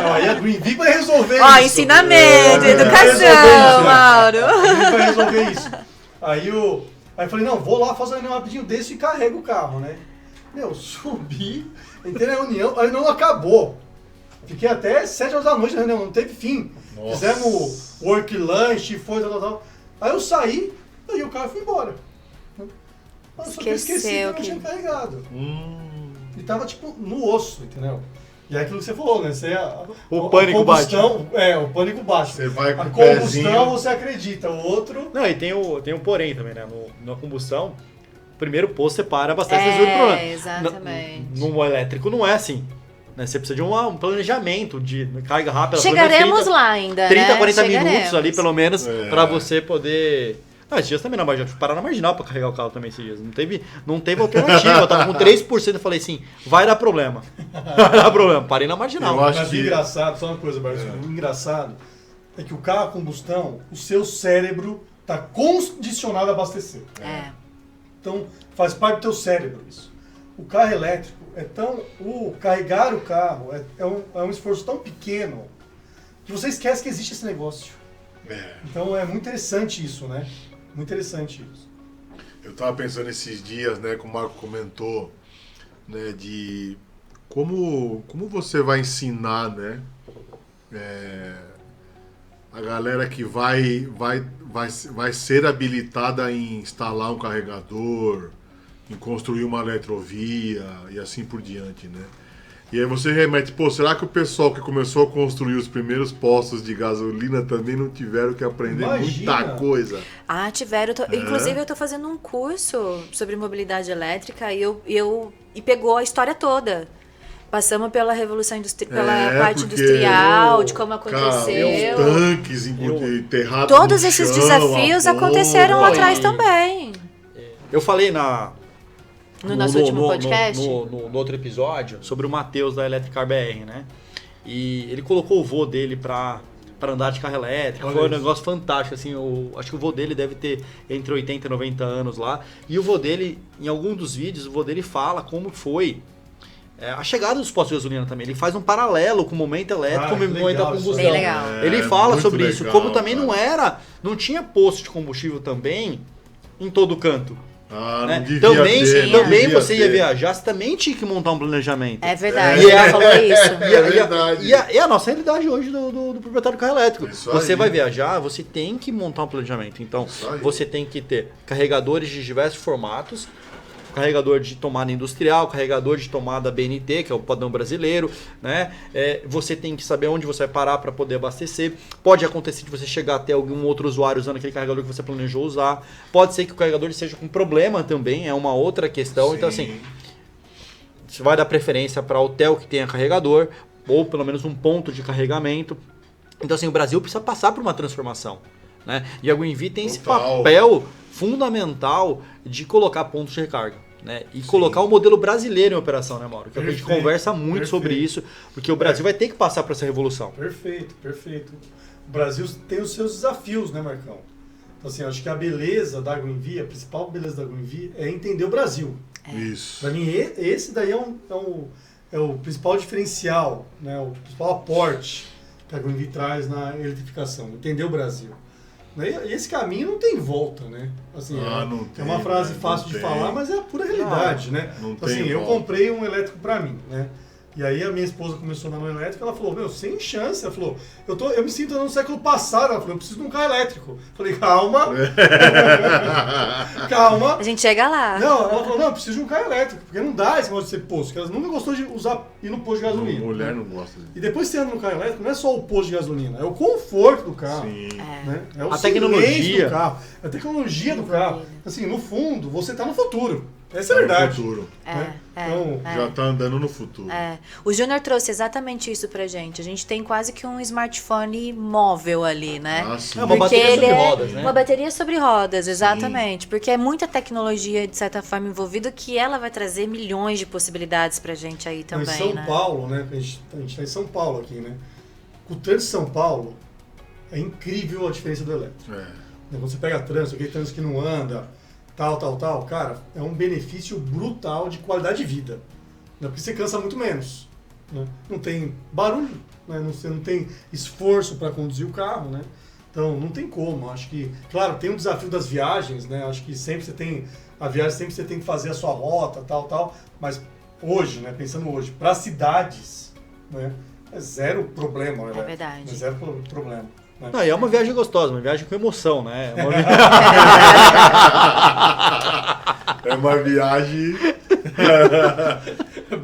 Não, aí a Greenville vai resolver Ó, isso. ensinamento, Vai resolver educação, isso, Mauro. A Greenville vai resolver isso. Aí eu falei, não, vou lá fazer a reunião rapidinho desse e carrego o carro, né? Meu, subi, entrei na reunião, a reunião acabou. Fiquei até 7 horas da noite na reunião, não teve fim. Nossa. Fizemos work lunch, foi tal. Aí eu saí, aí o carro foi embora. Eu só que eu esqueci que eu não tinha carregado. E tava tipo no osso, entendeu? E é aquilo que você falou, né? O pânico bate. O pânico bate. Você vai com a o combustão pezinho. você acredita, o outro... Não, e tem um porém também, né? Na combustão, o primeiro posto você para, abastece e resolve o problema. Exatamente. No elétrico não é assim. Né? Você precisa de um planejamento de carga rápida. Chegaremos lá ainda, 30, né? 40 minutos Chegaremos. ali, pelo menos, É. pra você poder... Não, esses dias também na marginal, parar na marginal pra carregar o carro também esses dias. Não teve alternativa, eu tava com 3% e falei assim, vai dar problema. Vai dar problema, parei na marginal. Eu acho Mas o que- engraçado, só uma coisa, Barça, o engraçado é que o carro a combustão, o seu cérebro tá condicionado a abastecer. É. Então, faz parte do teu cérebro isso. O carro elétrico carregar o carro é um esforço tão pequeno que você esquece que existe esse negócio. É. Então é muito interessante isso, né? Muito interessante isso. Eu tava pensando esses dias, né, como o Marco comentou, né, de como você vai ensinar, né, a galera que vai ser habilitada em instalar um carregador, em construir uma eletrovia e assim por diante, né? E aí você remete, pô, será que o pessoal que começou a construir os primeiros postos de gasolina também não tiveram que aprender Imagina. muita coisa? Ah, tiveram. Inclusive, eu tô fazendo um curso sobre mobilidade elétrica e pegou a história toda. Passamos pela revolução pela parte porque, industrial, de como Cara, aconteceu. os tanques enterrados Todos no esses chão, desafios a bomba. aconteceram lá e- atrás também. Eu falei No nosso último podcast. No outro episódio, sobre o Matheus da Electricar BR, né? E ele colocou o vô dele pra andar de carro elétrico. Olha Foi um isso. negócio fantástico, assim. Acho que o vô dele deve ter entre 80 e 90 anos lá. E o vô dele, em algum dos vídeos, o vô dele fala como foi a chegada dos postos de gasolina também. Ele faz um paralelo com o momento elétrico Ah, com o que momento da legal isso combustão. Bem legal. Ele fala muito sobre isso, legal, como também cara. não tinha posto de combustível também em todo canto. Ah, Né? não devia Também, ter, não também devia você ia ter. viajar, você também tinha que montar um planejamento. É verdade, E ela falou isso. verdade. E a nossa realidade hoje do proprietário do carro elétrico. Isso Você aí. vai viajar, você tem que montar um planejamento. Então, Isso aí. você tem que ter carregadores de diversos formatos, carregador de tomada industrial, carregador de tomada BNT, que é o padrão brasileiro, né? Você tem que saber onde você vai parar para poder abastecer. Pode acontecer de você chegar até algum outro usuário usando aquele carregador que você planejou usar. Pode ser que o carregador esteja com problema também, é uma outra questão. Então, Sim. assim, você vai dar preferência para hotel que tenha carregador, ou pelo menos um ponto de carregamento. Então, assim, o Brasil precisa passar por uma transformação, né? E a Greenville tem esse Total. papel fundamental de colocar pontos de recarga, né? E colocar o modelo brasileiro em operação, né, Mauro? Que a gente Perfeito, conversa muito sobre perfeito. isso, porque o Brasil vai ter que passar por essa revolução. Perfeito, perfeito. O Brasil tem os seus desafios, né, Marcão? Então, assim, acho que a beleza da Greenville, a principal beleza da Greenville é entender o Brasil. Isso. Para mim, esse daí é o principal diferencial, né? O principal aporte que a Greenville traz na eletrificação, entender o Brasil. E esse caminho não tem volta, né? Assim, não é tem, uma frase né? fácil Não de tem. falar, mas é a pura realidade, né? não Então, tem assim, eu volta. comprei um elétrico para mim, né? E aí a minha esposa começou na mão elétrica, ela falou, meu, sem chance. Ela falou, eu me sinto no século passado. Ela falou, eu preciso de um carro elétrico. Eu falei, calma. Calma. A gente chega lá. Não, ela falou, não, eu preciso de um carro elétrico, porque não dá esse negócio de ser posto, porque ela nunca gostou de ir no posto de gasolina. Mulher não gosta disso. E depois você anda no carro elétrico, não é só o posto de gasolina, é o conforto do carro. Sim. Né? É o A silêncio tecnologia. do carro, é a tecnologia do carro. Assim, no fundo, você está no futuro. Essa é Tá a verdade. no futuro. Então, Já tá andando no futuro. O Júnior trouxe exatamente isso pra gente. A gente tem quase que um smartphone móvel ali, né? Ah, sim. É uma Porque bateria ele sobre é rodas, né? uma bateria sobre rodas, exatamente. Porque é muita tecnologia, de certa forma, envolvida que ela vai trazer milhões de possibilidades pra gente aí também, em São né? Paulo, né? A gente tá em São Paulo aqui, né? O trânsito de São Paulo é incrível a diferença do elétrico. Quando você pega trânsito, aquele trânsito que não anda, tal, cara, é um benefício brutal de qualidade de vida. Né? Porque você cansa muito menos. Né? Não tem barulho, né? Você não tem esforço para conduzir o carro, né? Então não tem como. Acho que, claro, tem um desafio das viagens, né? Acho que sempre você tem a viagem, sempre você tem que fazer a sua rota, tal, mas hoje, né? Pensando hoje, para cidades, né? É zero problema, né? É verdade. É zero problema. Né? Não, e é uma viagem gostosa, uma viagem com emoção, né? É uma viagem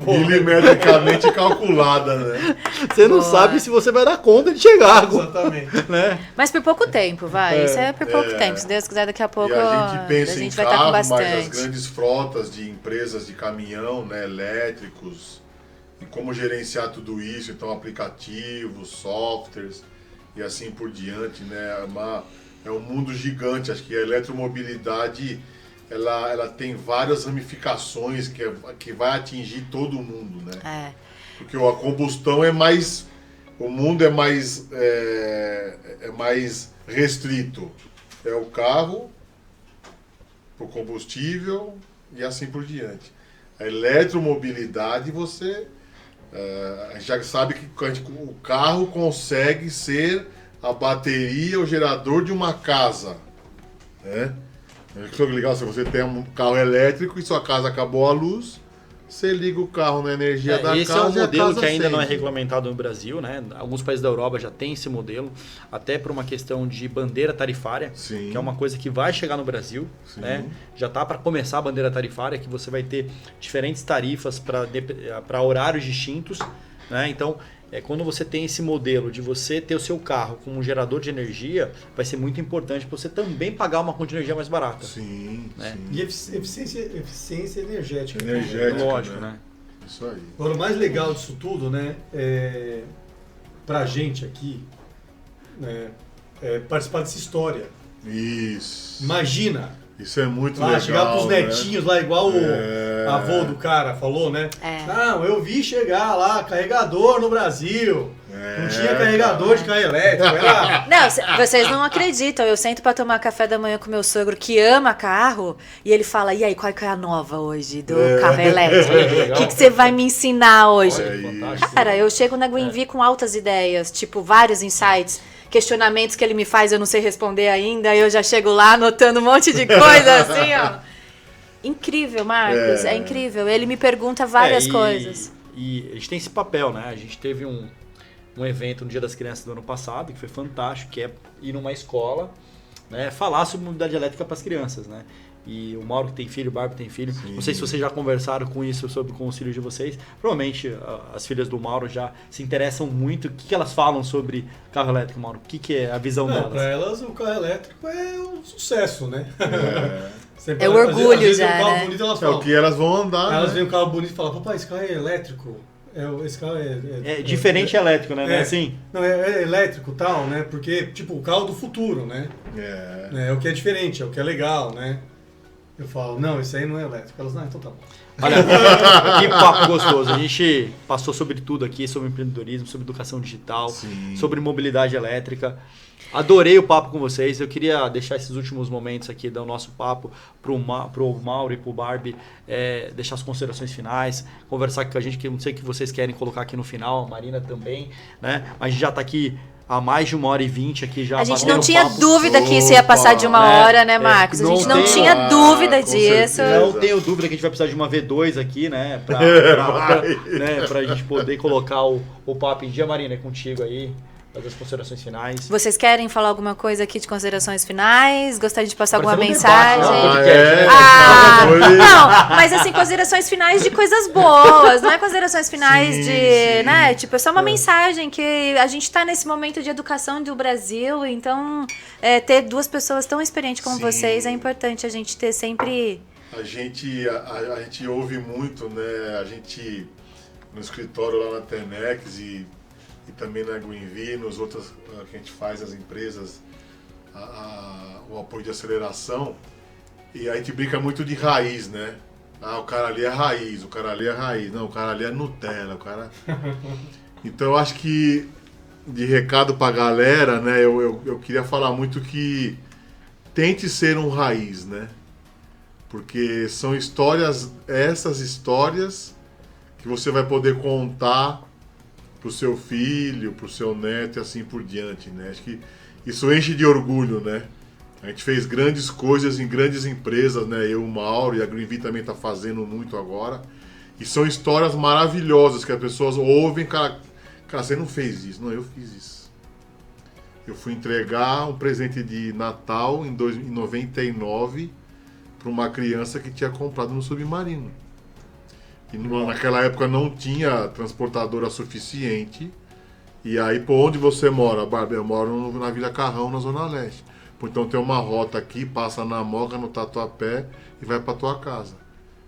milimetricamente calculada, né? Você não sabe se você vai dar conta de chegar, Exatamente. né? Mas por pouco tempo, vai. Isso é por pouco tempo. Se Deus quiser, daqui a pouco E a gente pensa a gente em vai estar com carro, mas as bastante. grandes frotas de empresas de caminhão, né, elétricos, e como gerenciar tudo isso, então aplicativos, softwares e assim por diante, né? É um mundo gigante. Acho que a eletromobilidade ela tem várias ramificações que vai atingir todo mundo, né? Porque a combustão é mais... O mundo é mais restrito. É o carro, o combustível e assim por diante. A eletromobilidade, a gente já sabe que o carro consegue ser a bateria, o gerador de uma casa, né? É legal, se você tem um carro elétrico e sua casa acabou a luz, você liga o carro na energia da esse casa. é um e a modelo casa que ainda não é acende. regulamentado no Brasil, né? Alguns países da Europa já têm esse modelo, até por uma questão de bandeira tarifária, Sim. que é uma coisa que vai chegar no Brasil, Sim. né? Já está para começar a bandeira tarifária, que você vai ter diferentes tarifas para horários distintos, né? Então, quando você tem esse modelo de você ter o seu carro com um gerador de energia, vai ser muito importante para você também pagar uma conta de energia mais barata. Sim, né? sim. E eficiência energética. Energética, Lógico, né? Isso aí. Agora, o mais legal disso tudo, né, pra gente aqui, né, é participar dessa história. Isso. Imagina, Isso é muito lá, legal. chegar pros né? netinhos lá, igual o avô do cara falou, né? Não, eu vi chegar lá, carregador no Brasil. Não tinha carregador de carro elétrico. Era... Não, vocês não acreditam. Eu sento pra tomar café da manhã com meu sogro que ama carro e ele fala: e aí, qual que é a nova hoje do carro elétrico? O que você vai me ensinar hoje? Olha aí. Fantástico. Cara, eu chego na Gwenvi com altas ideias, tipo, vários insights, questionamentos que ele me faz, eu não sei responder ainda, eu já chego lá anotando um monte de coisa assim, ó. Incrível, Marcos, é incrível. Ele me pergunta várias coisas. E a gente tem esse papel, né? A gente teve um evento no Dia das Crianças do ano passado, que foi fantástico, que é ir numa escola, né, falar sobre mobilidade elétrica para as crianças, né? E o Mauro que tem filho, o Barbie tem filho. Sim. Não sei se vocês já conversaram com isso com os filhos de vocês. Provavelmente as filhas do Mauro já se interessam muito. O que elas falam sobre carro elétrico, Mauro? O que é a visão Não, delas? pra elas o carro elétrico é um sucesso, né? Sempre, É o orgulho às vezes já, vem um carro né? bonito, elas É falam. o que elas vão andar, Elas né? veem um carro bonito e falam: papai, esse carro é elétrico. Esse carro É diferente elétrico, né? Não é É. assim? Não, é elétrico e tal, né? Porque, tipo, o carro do futuro, né? É o que é diferente, é o que é legal, né? Eu falo: não, esse aí não é elétrico. Elas: não, então tá bom. Olha, que papo gostoso. A gente passou sobre tudo aqui, sobre empreendedorismo, sobre educação digital, Sim. sobre mobilidade elétrica. Adorei o papo com vocês. Eu queria deixar esses últimos momentos aqui do nosso papo pro Mauro e pro Barbie, deixar as considerações finais, conversar com a gente, que eu não sei o que vocês querem colocar aqui no final, a Marina também, né? A gente já tá aqui há mais de 1h20 aqui já. A gente batendo não tinha papo. dúvida que isso ia passar de uma hora, né, Marcos? A gente não tem- tinha dúvida com disso. certeza. Não tenho dúvida que a gente vai precisar de uma V2 aqui, né? Pra gente poder colocar o papo em dia. Marina, é contigo aí, fazer as considerações finais. Vocês querem falar alguma coisa aqui de considerações finais? Gostaria de passar alguma Parecendo um debate, mensagem? né? podcast, Ah, Foi. não, mas assim, considerações finais de coisas boas, não é considerações finais Sim, de, sim. né, tipo, é só uma mensagem que a gente tá nesse momento de educação do Brasil, então ter duas pessoas tão experientes como Sim. vocês é importante a gente ter sempre A gente ouve muito, né? A gente no escritório lá na Tenex e também na Greenvee, nos outros que a gente faz, as empresas, o apoio de aceleração, e a gente brinca muito de raiz, né? Ah, o cara ali é raiz, o cara ali é raiz, não, o cara ali é Nutella, o cara... Então eu acho que, de recado pra galera, né, eu queria falar muito que tente ser um raiz, né? Porque são histórias, essas histórias que você vai poder contar pro seu filho, pro seu neto e assim por diante, né? Acho que isso enche de orgulho, né? A gente fez grandes coisas em grandes empresas, né? Eu, o Mauro e a Greenvee também tá fazendo muito agora. E são histórias maravilhosas que as pessoas ouvem, cara, você não fez isso. Não, eu fiz isso. Eu fui entregar um presente de Natal em 99 para uma criança que tinha comprado no Submarino. E naquela época não tinha transportadora suficiente. E aí, por onde você mora, Bárbara? Eu moro na Vila Carrão, na Zona Leste. Então tem uma rota aqui, passa na Moca, no Tatuapé e vai para tua casa.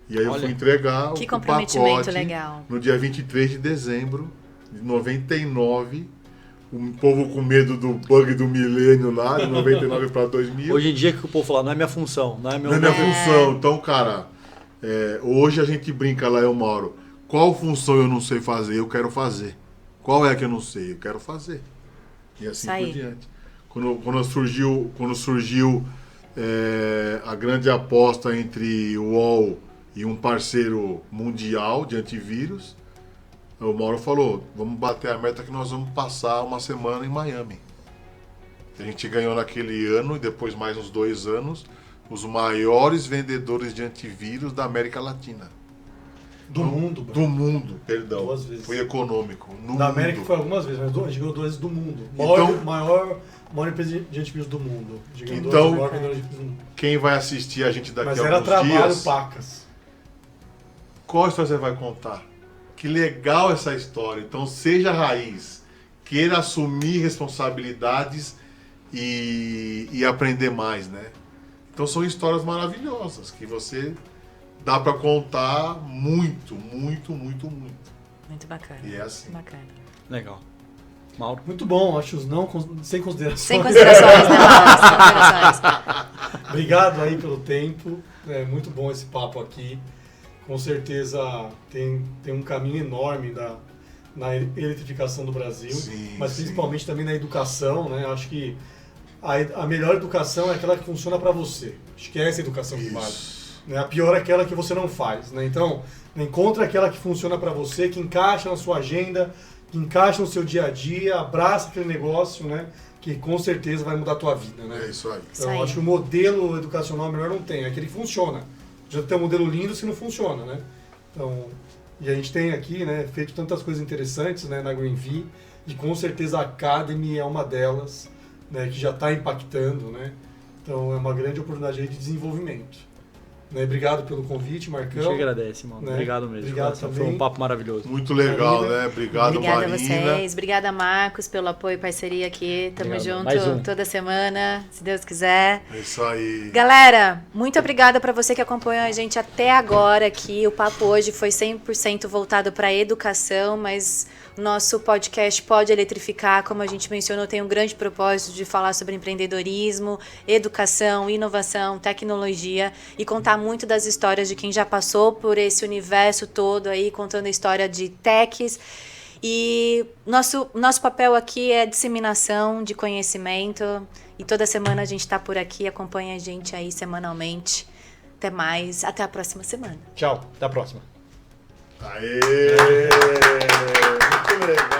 E aí eu fui entregar que o comprometimento pacote legal. No dia 23 de dezembro de 99. O povo com medo do bug do milênio lá, de 99 para 2000. Hoje em dia que o povo fala, não é minha função, não é meu... Não é minha função. Então, cara, hoje a gente brinca lá, eu Mauro. Qual função eu não sei fazer? Eu quero fazer. Qual é que eu não sei? Eu quero fazer. E assim por diante. Quando surgiu a grande aposta entre o UOL e um parceiro mundial de antivírus, o Mauro falou, vamos bater a meta que nós vamos passar uma semana em Miami. A gente ganhou naquele ano e depois mais uns 2 anos os maiores vendedores de antivírus da América Latina. Do mundo, bro. Do mundo, perdão. 2 vezes. Foi econômico. Da América foi algumas vezes, mas a gente ganhou 2 vezes do mundo. Maior empresa de antivírus do mundo. Então, quem vai assistir a gente daqui a alguns dias... Mas era trabalho, pacas. Qual história você vai contar? Que legal essa história. Então, seja raiz. Queira assumir responsabilidades e aprender mais, né? Então, são histórias maravilhosas que você dá para contar muito, muito, muito, muito. Muito bacana. E é assim. Bacana. Legal. Mauro? Muito bom, acho os não sem considerações. Sem considerações, né, Mauro? Sem considerações. Obrigado aí pelo tempo. É muito bom esse papo aqui. Com certeza tem um caminho enorme na eletrificação do Brasil, mas principalmente também na educação, né? Acho que a melhor educação é aquela que funciona para você. Acho que é essa educação que vale. Né? A pior é aquela que você não faz, né? Então, encontra aquela que funciona para você, que encaixa na sua agenda, que encaixa no seu dia a dia, abraça aquele negócio, né? Que com certeza vai mudar a tua vida, né? É isso aí. Então, acho que o modelo educacional melhor não tem, é aquele que funciona. Já tem um modelo lindo se não funciona, né? Então, e a gente tem aqui, né, feito tantas coisas interessantes, né, na Greenvee, e com certeza a Academy é uma delas, né, que já está impactando, né? Então, é uma grande oportunidade aí de desenvolvimento. Né? Obrigado pelo convite, Marcão. A gente agradece, mano. Né? Obrigado mesmo. Obrigado também. Foi um papo maravilhoso. Muito legal, Marina. né? Obrigado, Obrigada Marina. a vocês. Obrigada, Marcos, pelo apoio e parceria aqui. Tamo Obrigado. Mais junto um. toda semana, se Deus quiser. É isso aí. Galera, muito obrigada para você que acompanhou a gente até agora aqui. O papo hoje foi 100% voltado para a educação, mas o nosso podcast Pode Eletrificar, como a gente mencionou, tem um grande propósito de falar sobre empreendedorismo, educação, inovação, tecnologia e contar muito das histórias de quem já passou por esse universo todo aí, contando a história de techs. E nosso papel aqui é disseminação de conhecimento. E toda semana a gente está por aqui, acompanha a gente aí semanalmente. Até mais, até a próxima semana. Tchau, até a próxima. Aê! Muito legal.